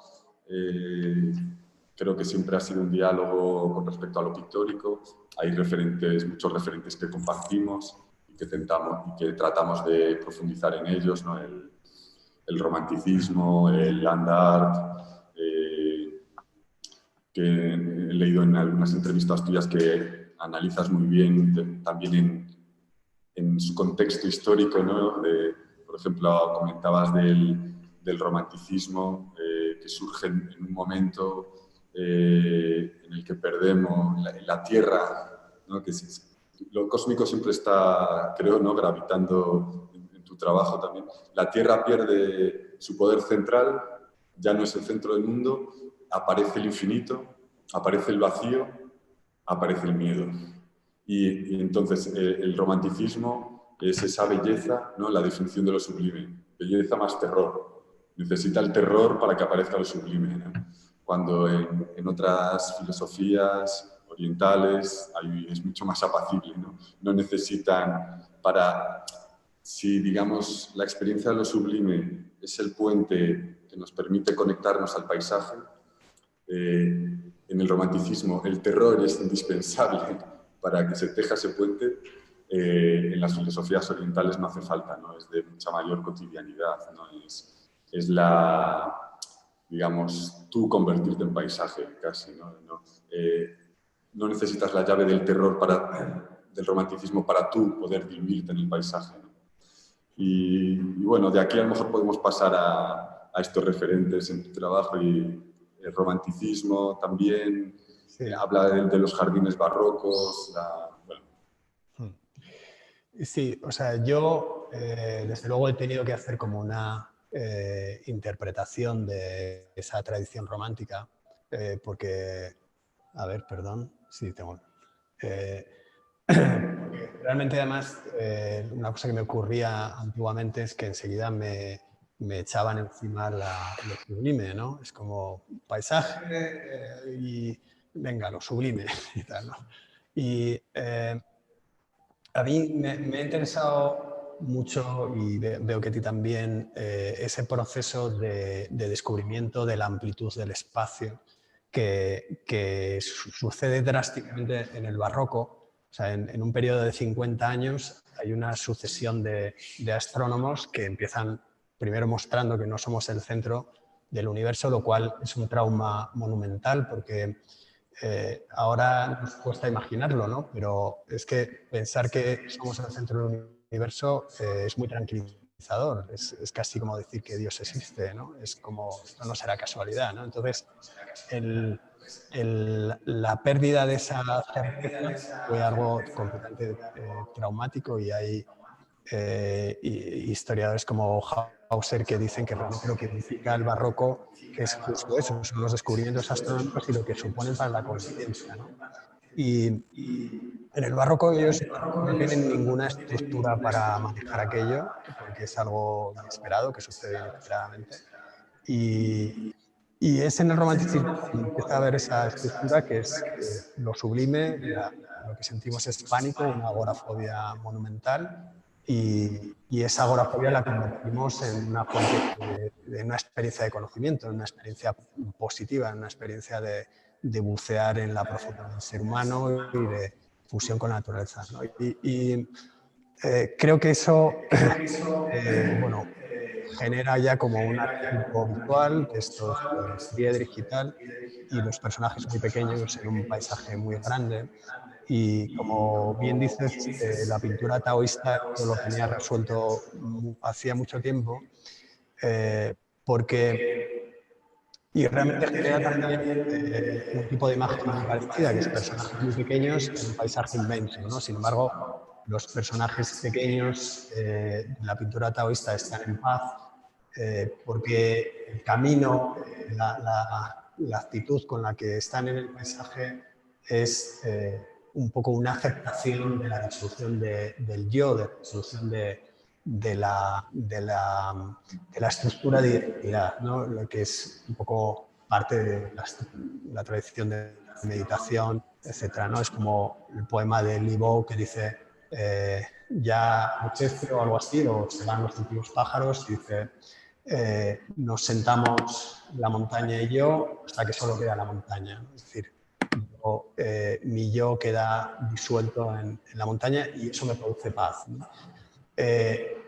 Speaker 1: creo que siempre ha sido un diálogo con respecto a lo pictórico. Hay muchos referentes que compartimos y que tratamos de profundizar en ellos, ¿no? El romanticismo, el land art, que he leído en algunas entrevistas tuyas que analizas muy bien también en su contexto histórico, ¿no? Por ejemplo, comentabas del romanticismo que surge en un momento en el que perdemos la tierra, ¿no? Lo cósmico siempre está, creo, ¿no? Gravitando en tu trabajo también. La tierra pierde su poder central, ya no es el centro del mundo, aparece el infinito, aparece el vacío, aparece el miedo. Y entonces el romanticismo es esa belleza, ¿no? La definición de lo sublime, belleza más terror. Necesita el terror para que aparezca lo sublime, ¿no? Cuando en otras filosofías orientales es mucho más apacible, ¿no? No necesitan si digamos la experiencia de lo sublime es el puente que nos permite conectarnos al paisaje, en el romanticismo el terror es indispensable para que se teja ese puente. En las filosofías orientales no hace falta, ¿no? Es de mucha mayor cotidianidad, ¿no? Es digamos, tú convertirte en paisaje casi, ¿no? No necesitas la llave del terror del romanticismo para tú poder diluirte en el paisaje, ¿no? Y bueno, de aquí a lo mejor podemos pasar a estos referentes en tu trabajo y el romanticismo también,
Speaker 2: Sí.
Speaker 1: Habla de los jardines barrocos, bueno.
Speaker 2: Sí, o sea, yo desde luego he tenido que hacer como una interpretación de esa tradición romántica, porque, a ver, perdón, sí, tengo... realmente además una cosa que me ocurría antiguamente es que enseguida me echaban encima lo sublime, ¿no? Es como paisaje y venga, lo sublime y tal, ¿no? Y a mí me ha interesado mucho, y veo que a ti también, ese proceso de descubrimiento de la amplitud del espacio que sucede drásticamente en el barroco. O sea, en un periodo de 50 años hay una sucesión de astrónomos que empiezan primero mostrando que no somos el centro del universo, lo cual es un trauma monumental porque ahora nos cuesta imaginarlo, ¿no? Pero es que pensar que somos el centro del universo es muy tranquilizador. Es casi como decir que Dios existe, ¿no? Es como, esto no será casualidad, ¿no? Entonces, la pérdida de esa certeza fue algo completamente traumático y hay historiadores como Hauser que dicen que realmente lo que significa el barroco es justo eso, son los descubrimientos astronómicos y lo que suponen para la conciencia, ¿no? Y en el barroco ellos no tienen ninguna estructura para manejar aquello, porque es algo inesperado, que sucede inesperadamente. Y es en el romanticismo cuando empieza a haber esa estructura que es lo sublime, lo que sentimos es pánico, una agorafobia monumental, y esa agorafobia la convertimos en una fuente de una experiencia de conocimiento, en una experiencia positiva, en una experiencia de bucear en la profundidad del ser humano y de fusión con la naturaleza, ¿no? Creo que eso bueno, genera ya como un arquetipo visual, que esto es fotografía digital, y los personajes muy pequeños en un paisaje muy grande. Y como bien dices, la pintura taoísta yo lo tenía resuelto hacía mucho tiempo, porque... Y realmente genera también un tipo de imagen muy parecida, que es personajes muy pequeños en un paisaje inmenso, ¿no? Sin embargo, los personajes pequeños de la pintura taoísta están en paz porque el camino, la actitud con la que están en el paisaje es un poco una aceptación de la disolución del yo, de la disolución de la estructura de identidad, ¿no? Lo que es un poco parte de la tradición de meditación, etcétera, ¿no? Es como el poema de Li Bo que dice ya anochece o algo así, o se van los últimos pájaros, y dice nos sentamos la montaña y yo hasta que solo queda la montaña, ¿no? Es decir, mi yo queda disuelto en la montaña y eso me produce paz, ¿no?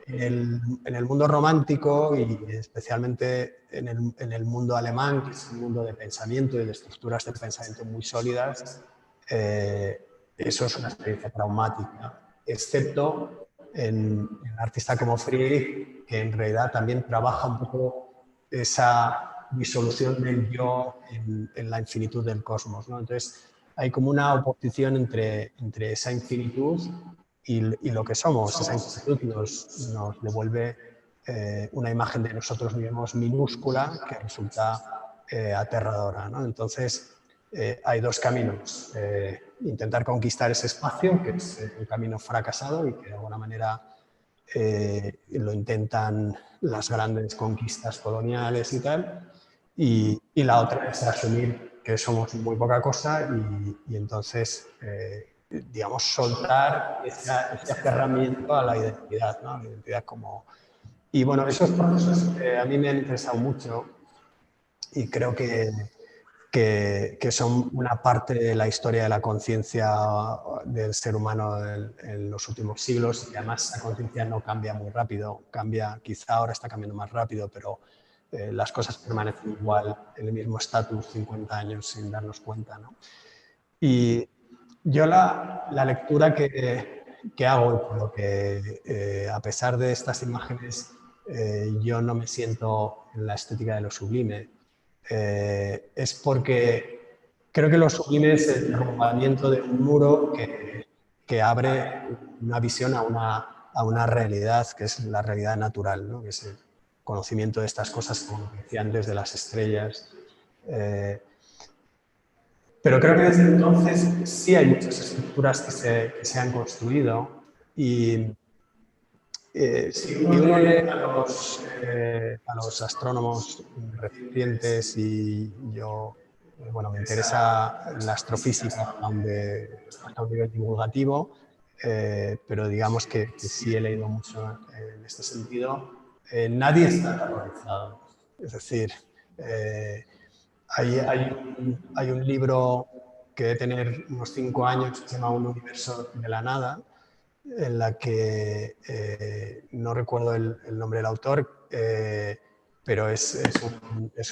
Speaker 2: En el mundo romántico y especialmente en el mundo alemán, que es un mundo de pensamiento y de estructuras de pensamiento muy sólidas, eso es una experiencia traumática, excepto en un artista como Friedrich, que en realidad también trabaja un poco esa disolución del yo en la infinitud del cosmos, ¿no? Entonces hay como una oposición entre esa infinitud y lo que somos. Esa infinitud nos devuelve una imagen de nosotros mismos minúscula que resulta aterradora, ¿no? Entonces, hay dos caminos. Intentar conquistar ese espacio, que es un camino fracasado y que de alguna manera lo intentan las grandes conquistas coloniales y tal. Y la otra es asumir que somos muy poca cosa y entonces digamos, soltar ese aferramiento a la identidad, ¿no? La identidad como... Y bueno, esos procesos a mí me han interesado mucho y creo que son una parte de la historia de la conciencia del ser humano en los últimos siglos, y además esa conciencia no cambia muy rápido, cambia, quizá ahora está cambiando más rápido, pero las cosas permanecen igual, en el mismo estatus 50 años sin darnos cuenta, ¿no? Y yo la lectura que hago, y por lo que a pesar de estas imágenes yo no me siento en la estética de lo sublime, es porque creo que lo sublime es el derrumbamiento de un muro que abre una visión a una realidad que es la realidad natural, ¿no? Que es el conocimiento de estas cosas, como decía antes, de las estrellas. Pero creo que desde entonces sí hay muchas estructuras que se han construido y si uno lee a los astrónomos recientes y yo, bueno, me interesa la astrofísica hasta un nivel divulgativo, pero digamos que sí he leído mucho en este sentido, nadie está aterrorizado. Es decir, hay un libro que debe tener unos 5 años que se llama Un universo de la nada, en la que no recuerdo el nombre del autor, pero es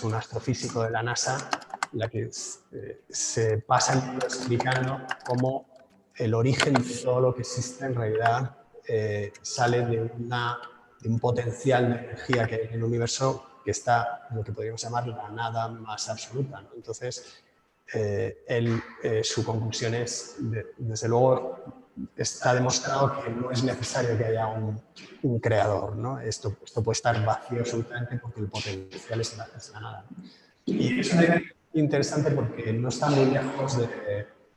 Speaker 2: un astrofísico de la NASA, en la que se pasa el libro explicando cómo el origen de todo lo que existe en realidad sale de un potencial de energía que hay en el universo que está en lo que podríamos llamar la nada más absoluta, ¿no? Entonces, su conclusión es, desde luego, está demostrado que no es necesario que haya un creador, ¿no? Esto puede estar vacío absolutamente porque el potencial es la nada, ¿no? Y es una idea interesante porque no está muy lejos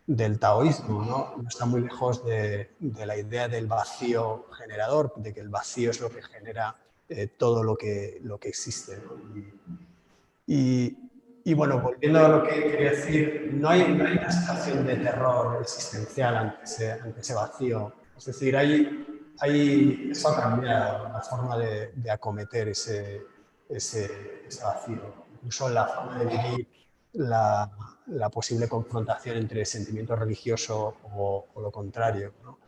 Speaker 2: del taoísmo, ¿no? No está muy lejos de la idea del vacío generador, de que el vacío es lo que genera todo lo que existe, ¿no? Y bueno, volviendo a lo que quería decir, no hay una sensación de terror existencial ante ese vacío. Es decir, eso ha cambiado la forma de acometer ese vacío. Incluso la forma de vivir la posible confrontación entre sentimiento religioso o lo contrario, ¿no?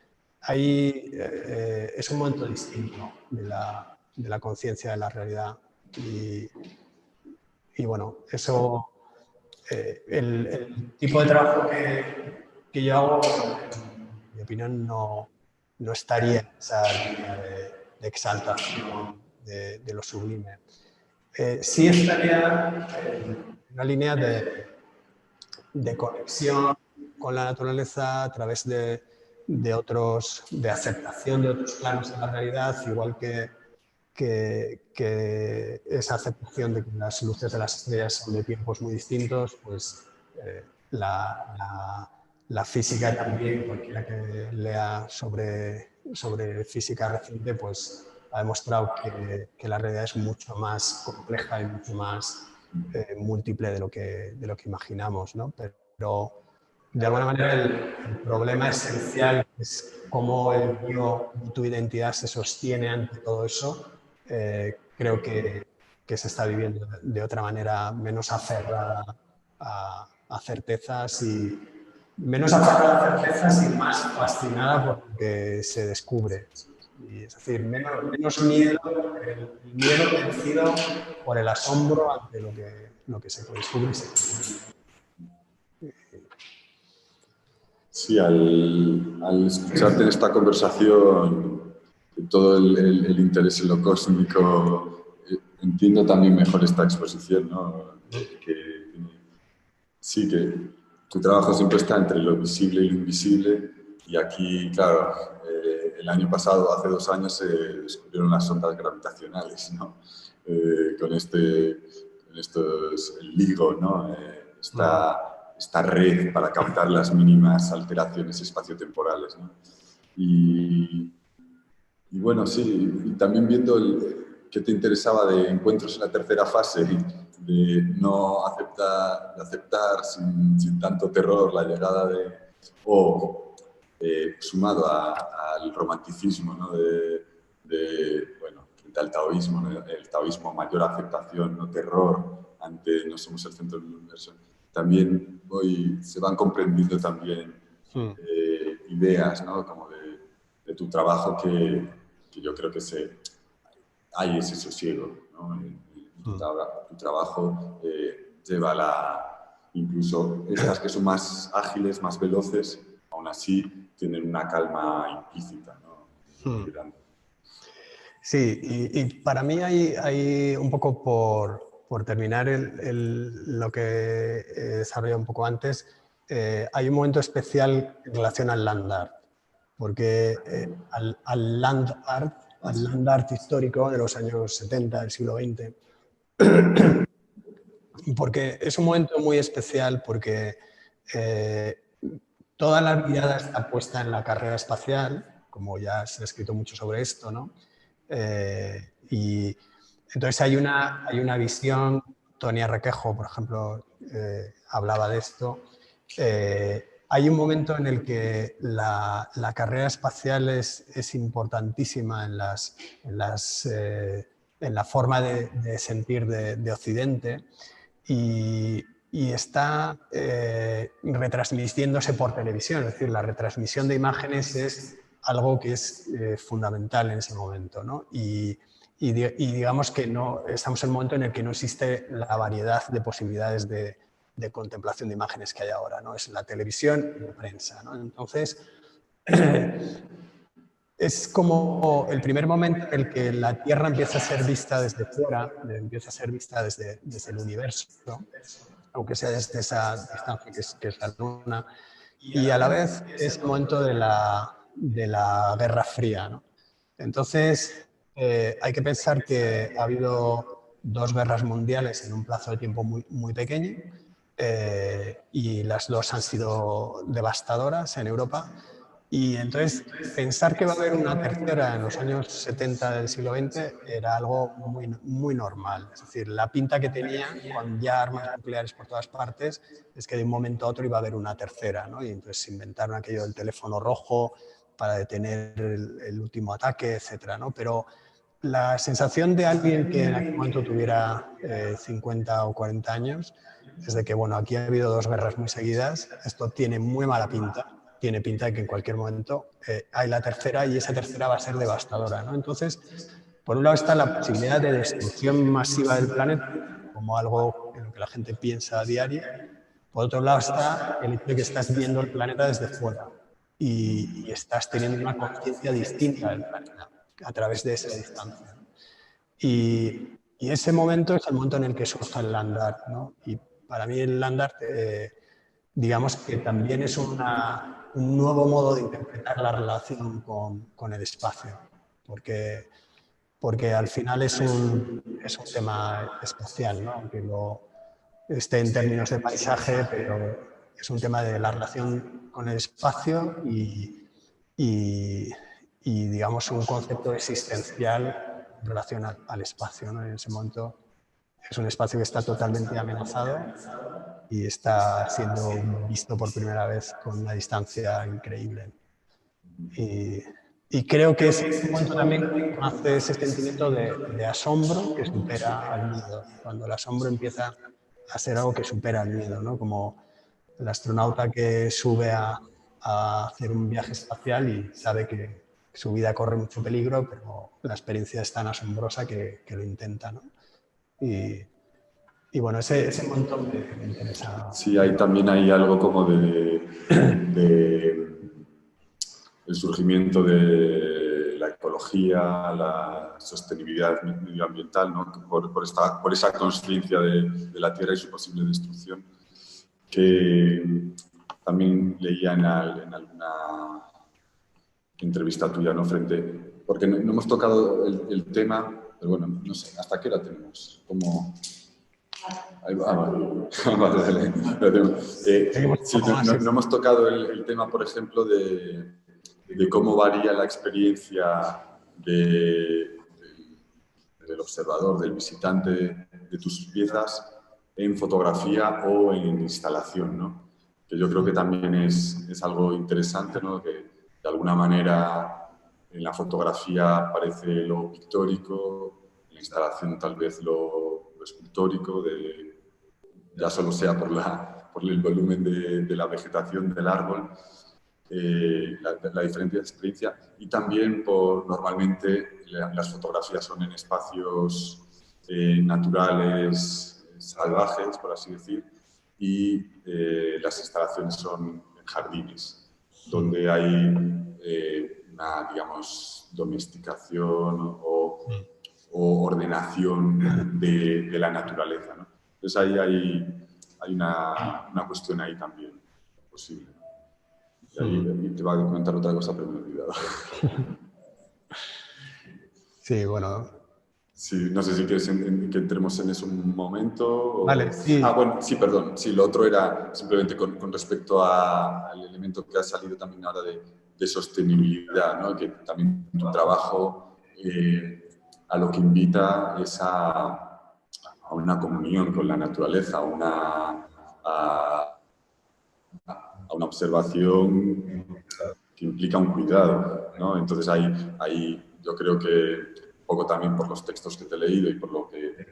Speaker 2: Es un momento distinto de la conciencia de la realidad. Y bueno, eso, el tipo de trabajo que yo hago, en mi opinión, no estaría en esa línea de exaltación de lo sublime. Sí estaría en una línea de conexión con la naturaleza a través de aceptación de otros planos de la realidad, igual que esa aceptación de que las luces de las estrellas son de tiempos muy distintos, pues la física también, cualquiera que lea sobre física reciente, pues ha demostrado que la realidad es mucho más compleja y mucho más múltiple de lo que imaginamos, ¿no? Pero de alguna manera el problema esencial es cómo tu identidad se sostiene ante todo eso. Creo que se está viviendo de otra manera menos aferrada a certezas y más fascinada por lo que se descubre. Y es decir, menos miedo, el miedo vencido por el asombro ante lo que se descubre.
Speaker 1: Sí, al escucharte en esta conversación, todo el interés en lo cósmico, entiendo también mejor esta exposición, ¿no? Sí, que tu trabajo siempre está entre lo visible y lo invisible, y aquí, claro, el año pasado, hace 2 años, se descubrieron las ondas gravitacionales, ¿no? Con el LIGO, ¿no? Esta red para captar las mínimas alteraciones espaciotemporales, ¿no? Y bueno, sí, y también viendo que te interesaba de encuentros en la tercera fase, de no aceptar sin tanto terror la llegada sumado al romanticismo, ¿no? Bueno, frente al taoísmo, ¿no? El taoísmo, mayor aceptación, no terror ante no somos el centro del universo. También hoy se van comprendiendo también ideas, ¿no? Como de tu trabajo que yo creo que hay ese sosiego, ¿no? Tu trabajo lleva incluso estas que son más ágiles, más veloces, aún así tienen una calma implícita, ¿no?
Speaker 2: Sí, y para mí hay un poco por terminar lo que he desarrollado un poco antes, hay un momento especial en relación al land art, porque al land art histórico de los años 70 del siglo XX, porque es un momento muy especial porque toda la mirada está puesta en la carrera espacial, como ya se ha escrito mucho sobre esto, ¿no? Y entonces hay una visión, Tonia Requejo, por ejemplo, hablaba de esto. Hay un momento en el que la carrera espacial es importantísima en la forma de sentir de Occidente y está retransmitiéndose por televisión. Es decir, la retransmisión de imágenes es algo que es fundamental en ese momento, ¿no? Y digamos que no, estamos en un momento en el que no existe la variedad de posibilidades de contemplación de imágenes que hay ahora, ¿no? Es la televisión y la prensa, ¿no? Entonces, es como el primer momento en el que la Tierra empieza a ser vista desde fuera, empieza a ser vista desde el universo, ¿no? Aunque sea desde esa distancia que es la Luna, y a la vez es el momento de la Guerra Fría, ¿no? Entonces, hay que pensar que ha habido 2 guerras mundiales en un plazo de tiempo muy, muy pequeño, y las 2 han sido devastadoras en Europa. Y entonces, pensar que va a haber una tercera en los años 70 del siglo XX era algo muy, muy normal. Es decir, la pinta que tenía, con ya armas nucleares por todas partes, es que de un momento a otro iba a haber una tercera, ¿no? Y entonces se inventaron aquello del teléfono rojo para detener el último ataque, etcétera, ¿no? Pero la sensación de alguien que en aquel momento tuviera 50 o 40 años es de que, bueno, aquí ha habido 2 guerras muy seguidas, esto tiene muy mala pinta, tiene pinta de que en cualquier momento hay la tercera y esa tercera va a ser devastadora, ¿no? Entonces, por un lado está la posibilidad de destrucción masiva del planeta, como algo en lo que la gente piensa a diario. Por otro lado está el hecho de que estás viendo el planeta desde fuera y estás teniendo una conciencia distinta del planeta a través de esa distancia. Y ese momento es el momento en el que surge el land art, ¿no? Y para mí el land art, digamos que también es un nuevo modo de interpretar la relación con el espacio, porque al final es un tema espacial, ¿no? Aunque esté en términos de paisaje, pero es un tema de la relación con el espacio y digamos, un concepto existencial en relación al espacio, ¿no? En ese momento es un espacio que está totalmente amenazado y está siendo visto por primera vez con una distancia increíble. Y creo que ese momento también hace ese sentimiento de asombro que supera al miedo, cuando el asombro empieza a ser algo que supera al miedo, ¿no? Como el astronauta que sube a hacer un viaje espacial y sabe que su vida corre mucho peligro, pero la experiencia es tan asombrosa que lo intenta, ¿no? Y bueno, ese montón me interesa.
Speaker 1: Sí, hay también hay algo como de el surgimiento de la ecología, la sostenibilidad medioambiental, ¿no? Por esa conciencia de la Tierra y su posible destrucción, que también leía en alguna entrevista tuya, ¿no? Porque no hemos tocado el tema, pero bueno, no sé, ¿hasta qué hora tenemos? Como... Ahí va, vale. Sí, no hemos tocado el tema, por ejemplo, de cómo varía la experiencia del observador, del visitante de tus piezas en fotografía o en instalación, ¿no? Que yo creo que también es algo interesante, ¿no? Que de alguna manera en la fotografía aparece lo pictórico, en la instalación tal vez lo escultórico, ya solo sea por el volumen de la vegetación del árbol, la diferente experiencia, y también normalmente las fotografías son en espacios naturales, salvajes, por así decir, y las instalaciones son en jardines, donde hay una, digamos, domesticación o ordenación de la naturaleza, ¿no? Entonces ahí hay una cuestión ahí también posible. Y ahí te va a comentar otra cosa, pero me he olvidado.
Speaker 2: Sí, bueno.
Speaker 1: Sí, no sé si quieres que entremos en eso un momento.
Speaker 2: Vale, sí.
Speaker 1: Bueno, sí, perdón. Sí, lo otro era simplemente con respecto al elemento que ha salido también ahora de sostenibilidad, ¿no? Que también tu trabajo a lo que invita es a una comunión con la naturaleza, a una observación que implica un cuidado, ¿no? Entonces ahí yo creo que un poco también por los textos que te he leído y por lo que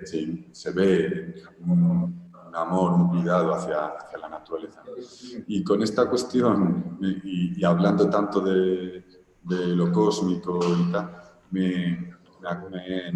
Speaker 1: se ve un amor, un cuidado hacia la naturaleza. Y con esta cuestión, y hablando tanto de lo cósmico y tal, me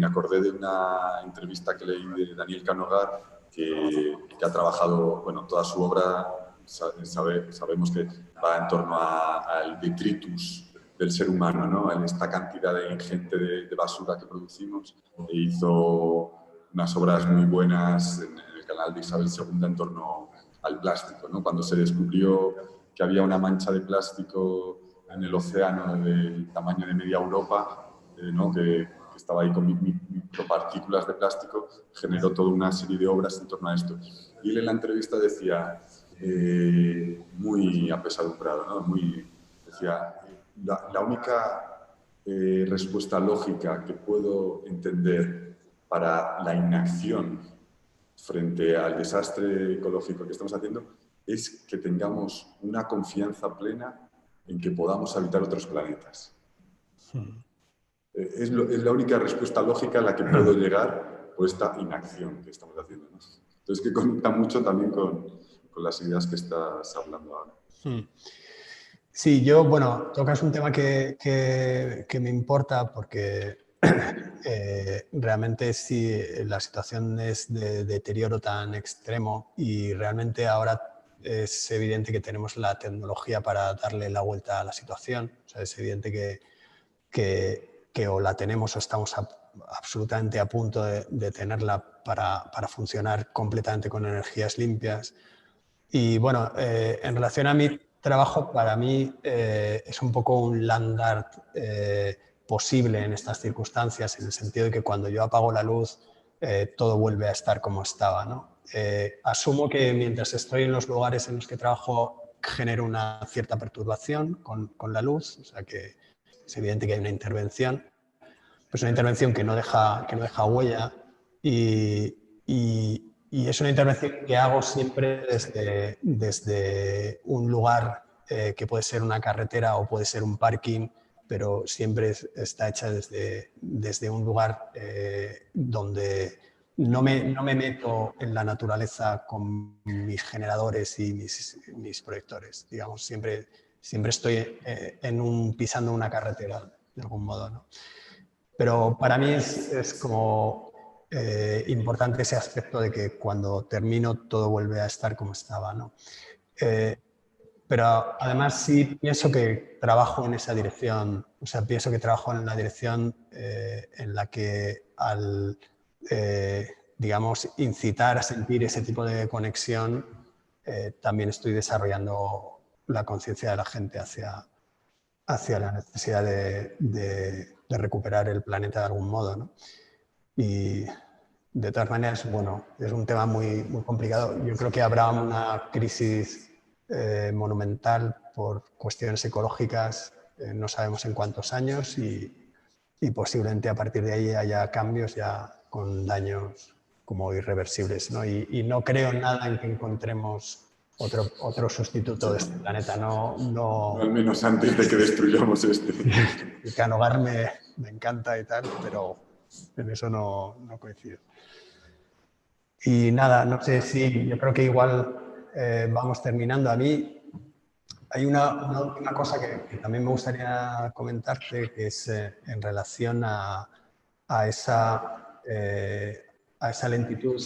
Speaker 1: acordé de una entrevista que leí de Daniel Canogar, que ha trabajado, bueno, toda su obra, sabemos que va en torno al detritus del ser humano, ¿no? En esta cantidad ingente de basura que producimos. E hizo unas obras muy buenas en el canal de Isabel II en torno al plástico, ¿no? Cuando se descubrió que había una mancha de plástico en el océano del tamaño de media Europa, ¿no? que estaba ahí con micropartículas de plástico, generó toda una serie de obras en torno a esto. Y él en la entrevista decía, muy apesadumbrado, ¿no? Decía, la única respuesta lógica que puedo entender para la inacción frente al desastre ecológico que estamos haciendo es que tengamos una confianza plena en que podamos habitar otros planetas. Es la única respuesta lógica a la que puedo llegar por esta inacción que estamos haciendo, ¿no? Entonces, que conecta mucho también con las ideas que estás hablando ahora.
Speaker 2: Sí, yo, bueno, tocas un tema que me importa porque realmente sí, la situación es de deterioro tan extremo y realmente ahora es evidente que tenemos la tecnología para darle la vuelta a la situación. O sea, es evidente que o la tenemos o estamos absolutamente a punto de tenerla para funcionar completamente con energías limpias. Y bueno, en relación a mi trabajo, para mí es un poco un land art posible en estas circunstancias, en el sentido de que cuando yo apago la luz, todo vuelve a estar como estaba, ¿no? Asumo que mientras estoy en los lugares en los que trabajo genero una cierta perturbación con la luz, o sea que es evidente que hay una intervención, pues una intervención que no deja huella y y es una intervención que hago siempre desde un lugar que puede ser una carretera o puede ser un parking, pero siempre está hecha desde un lugar donde no me meto en la naturaleza con mis generadores y mis proyectores. Digamos, siempre estoy pisando una carretera, de algún modo, ¿no? Pero para mí es como importante ese aspecto de que cuando termino todo vuelve a estar como estaba, ¿no? Pero además sí pienso que trabajo en esa dirección, o sea, pienso que trabajo en la dirección en la que al, digamos, incitar a sentir ese tipo de conexión, también estoy desarrollando la conciencia de la gente hacia la necesidad de recuperar el planeta de algún modo, ¿no? Y de todas maneras, bueno, es un tema muy, muy complicado. Yo creo que habrá una crisis monumental por cuestiones ecológicas, no sabemos en cuántos años, y posiblemente a partir de ahí haya cambios ya con daños como irreversibles, ¿no? Y no creo en nada en que encontremos otro sustituto de este planeta.
Speaker 1: No, al menos antes de que destruyamos este.
Speaker 2: El Canogar me encanta y tal, pero en eso no coincido. Y nada, no sé si yo creo que igual vamos terminando. A mí hay una última cosa que también me gustaría comentarte, que es en relación a esa lentitud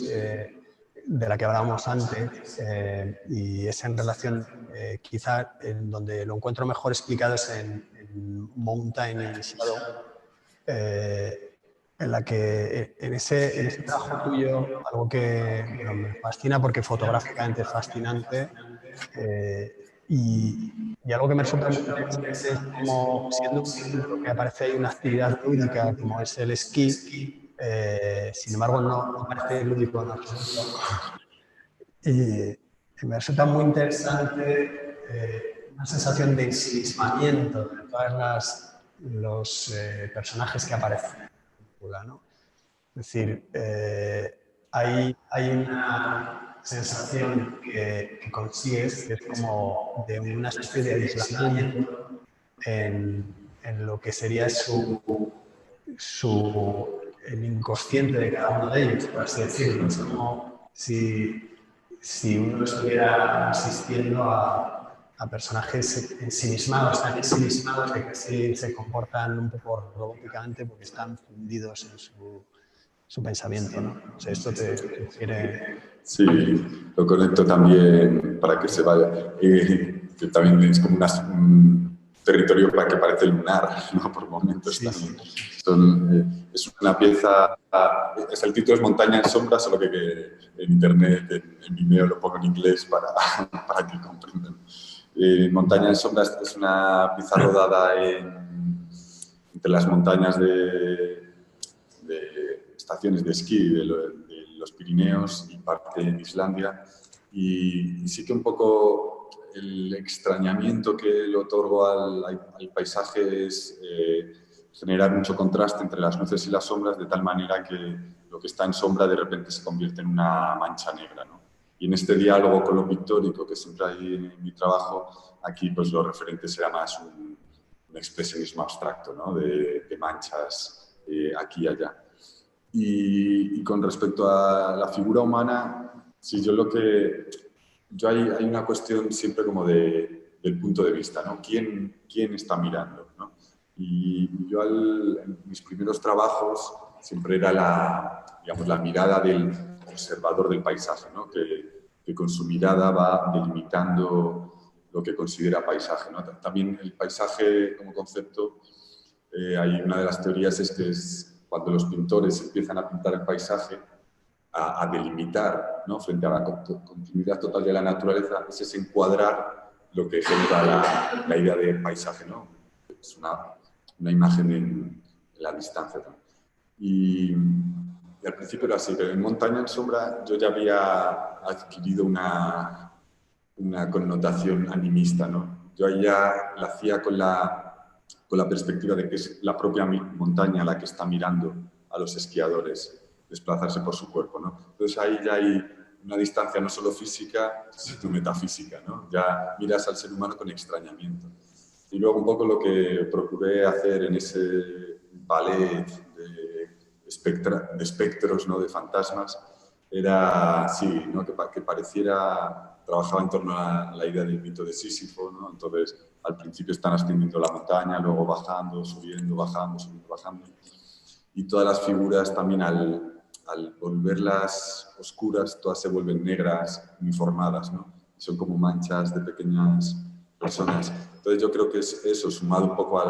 Speaker 2: de la que hablábamos antes, y es en relación, quizá en donde lo encuentro mejor explicado es en Mountain in Shadow, en la que en ese trabajo tuyo, algo que bueno, me fascina porque fotográficamente es fascinante, y algo que me resulta muy interesante es como, siendo un centro que aparece ahí una actividad lúdica como es el esquí, sin embargo no parece lúdico en absoluto. Y me resulta muy interesante una sensación de ensimismamiento de todos los personajes que aparecen en la película, ¿no? Es decir, hay una sensación que consigues que es como de una especie de aislamiento en lo que sería el inconsciente de cada uno de ellos, por así decirlo. Es como si uno estuviera asistiendo a personajes ensimismados, tan ensimismados que casi se comportan un poco robóticamente porque están fundidos en su pensamiento, ¿no? O sea, esto te quiere...
Speaker 1: Sí, lo conecto también para que se vaya. Que también es como un territorio para que parece lunar, ¿no? Por momentos
Speaker 2: Sí,
Speaker 1: también.
Speaker 2: sí.
Speaker 1: Es una pieza, el título es Montaña en sombra, solo que en internet, en Vimeo lo pongo en inglés para que comprendan. Montaña en sombra es una pieza rodada entre las montañas de estaciones de esquí de los Pirineos y parte de Islandia. Y sí que un poco el extrañamiento que le otorgo al paisaje es generar mucho contraste entre las luces y las sombras, de tal manera que lo que está en sombra de repente se convierte en una mancha negra, ¿no? Y en este diálogo con lo pictórico que siempre hay en mi trabajo, aquí pues lo referente será más un expresionismo abstracto, ¿no? de manchas aquí y allá. Y con respecto a la figura humana, sí, yo hay una cuestión siempre como del punto de vista, ¿no? ¿Quién está mirando, ¿no? Y yo en mis primeros trabajos siempre era la mirada del observador del paisaje, ¿no? Que con su mirada va delimitando lo que considera paisaje, ¿no? También el paisaje como concepto, hay una de las teorías es que es cuando los pintores empiezan a pintar el paisaje, a delimitar, ¿no? Frente a la continuidad total de la naturaleza, es encuadrar lo que genera la idea de paisaje, ¿no? Es una imagen en la distancia, ¿no? Y al principio era así, pero en Montaña en sombra yo ya había adquirido una connotación animista, ¿no? Yo ahí ya la hacía con la perspectiva de que es la propia montaña la que está mirando a los esquiadores. desplazarse por su cuerpo, ¿no? Entonces ahí ya hay una distancia no solo física, sino metafísica, ¿no? Ya miras al ser humano con extrañamiento. Y luego un poco lo que procuré hacer en ese ballet de espectros, ¿no? De fantasmas, era, sí, ¿no? que pareciera, trabajaba en torno a la idea del mito de Sísifo, ¿no? Entonces, al principio están ascendiendo la montaña, luego bajando, subiendo, bajando, subiendo, bajando. Y todas las figuras también al volverlas oscuras, todas se vuelven negras, uniformadas, ¿no? Son como manchas de pequeñas personas. Entonces yo creo que es eso, sumado un poco a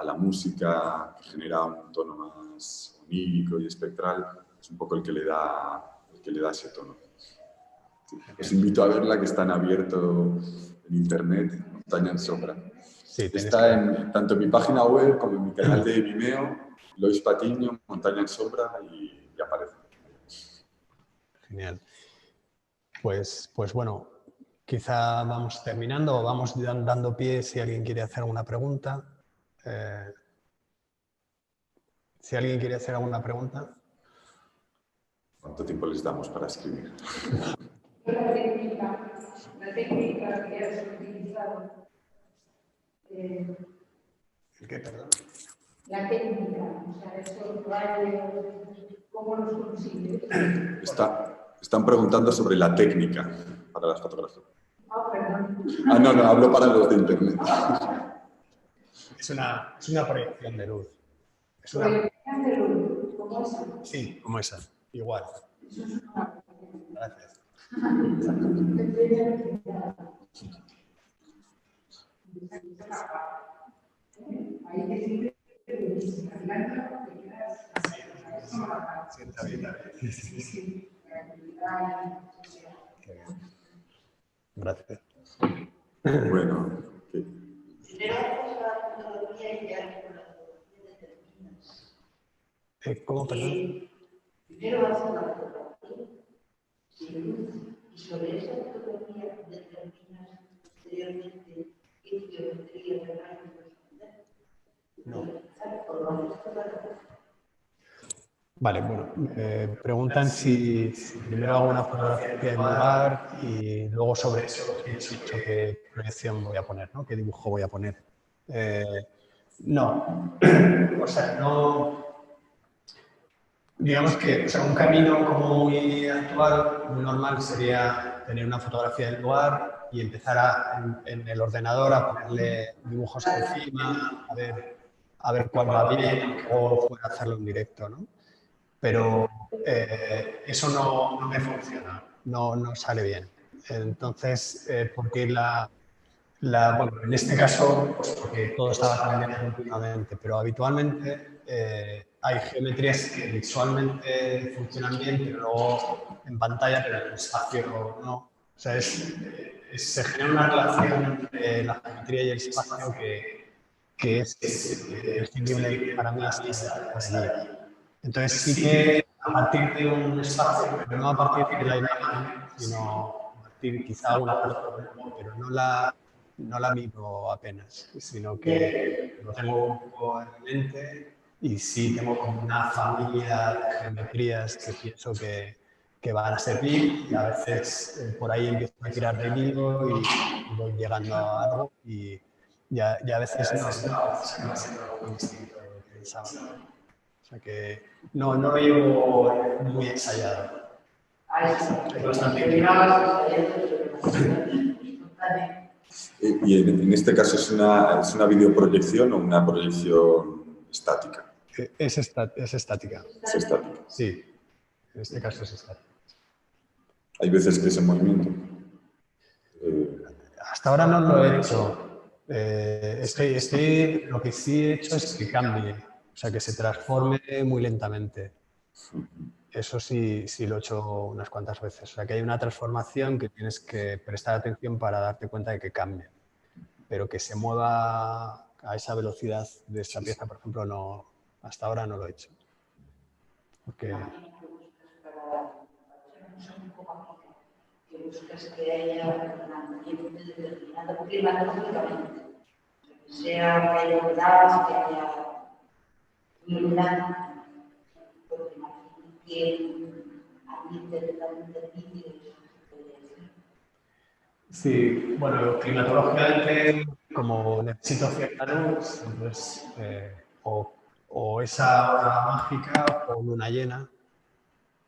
Speaker 1: la música, que genera un tono más onírico y espectral, es un poco el que le da ese tono. Sí. Os invito a verla, que está en abierto en internet, Montaña en Sombra.
Speaker 2: Sí,
Speaker 1: está tanto en mi página web como en mi canal de Vimeo, Lois Patiño, Montaña en Sombra, y aparece.
Speaker 2: Genial. Pues bueno, quizá vamos terminando o vamos dando pie si alguien quiere hacer alguna pregunta. Si alguien quiere hacer alguna pregunta.
Speaker 1: ¿Cuánto tiempo les damos para escribir?
Speaker 4: La técnica que has utilizado.
Speaker 2: ¿El qué, perdón?
Speaker 4: La técnica, o sea, esos rayos, ¿cómo los consigues?
Speaker 1: Están preguntando sobre la técnica para las fotografías.
Speaker 4: Ah, perdón.
Speaker 1: No, hablo para los de internet.
Speaker 2: Es una proyección de luz.
Speaker 4: Proyección de luz, ¿cómo esa?
Speaker 2: Sí, como esa, igual. Gracias.
Speaker 4: Ahí te sirve.
Speaker 2: Gracias.
Speaker 1: Bueno, ¿qué?
Speaker 2: ¿Cómo, perdón?
Speaker 5: Primero haces la fotografía sin luz y sobre esa fotografía determinas posteriormente qué geometría querrás responder.
Speaker 2: No. Vale, bueno, preguntan si primero hago una fotografía del lugar y luego sobre eso pienso qué proyección voy a poner, ¿no? ¿Qué dibujo voy a poner? No, o sea, no. Digamos que un camino como muy actual, muy normal, sería tener una fotografía del lugar y empezar en el ordenador a ponerle dibujos encima, a ver cuál va bien, o poder hacerlo en directo, ¿no? Pero eso no me funciona, no sale bien. Entonces, porque bueno, en este caso, pues porque todo estaba cambiando continuamente, pero habitualmente hay geometrías que visualmente funcionan bien, pero luego en pantalla, pero en el espacio no. O sea, se genera una relación entre la geometría y el espacio que es imprescindible para mí estar allí. Entonces sí que a partir de un espacio, pero no a partir de la imagen, sino a partir quizá una parte, pero no la miro apenas, sino que lo tengo un poco en mente y sí tengo como una familia de geometrías que pienso que van a servir y a veces por ahí empiezo a tirar del hilo y voy llegando a algo y a veces no, acaba siendo algo muy distinto de lo que pensaba. O sea que no lo llevo muy ensayado. Es bastante
Speaker 1: Y en este caso, ¿es una videoproyección o una proyección estática?
Speaker 2: Es estática.
Speaker 1: Es estática.
Speaker 2: Sí, en este caso es estática.
Speaker 1: Hay veces que es en movimiento.
Speaker 2: Hasta ahora no lo he hecho. Lo que sí he hecho es que cambie, o sea, que se transforme muy lentamente. Eso sí lo he hecho unas cuantas veces. O sea, que hay una transformación que tienes que prestar atención para darte cuenta de que cambia. Pero que se mueva a esa velocidad de esta pieza, por ejemplo, no, hasta ahora no lo he hecho. Porque...
Speaker 5: que buscas que haya un ambiente determinado climatológicamente, que haya humedad, que haya humedad. qué ambiente de vídeos se puede hacer.
Speaker 2: Sí, bueno, climatológicamente, como necesito cierta luz, pues, o esa hora mágica o luna llena.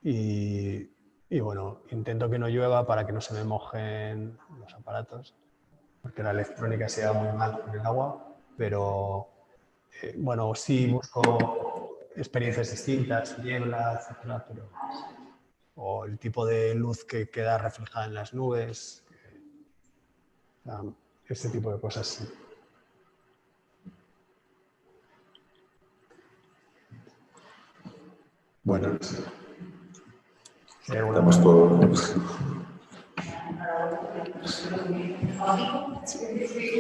Speaker 2: Y bueno, intento que no llueva para que no se me mojen los aparatos, porque la electrónica se va muy mal con el agua, pero bueno, sí busco experiencias distintas, niebla, etcétera, pero, o el tipo de luz que queda reflejada en las nubes, este tipo de cosas sí. Bueno, sí.
Speaker 1: Estamos por...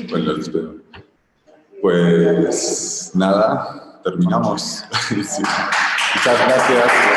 Speaker 1: Pues los espero. Pues nada, terminamos. Sí. Muchas gracias.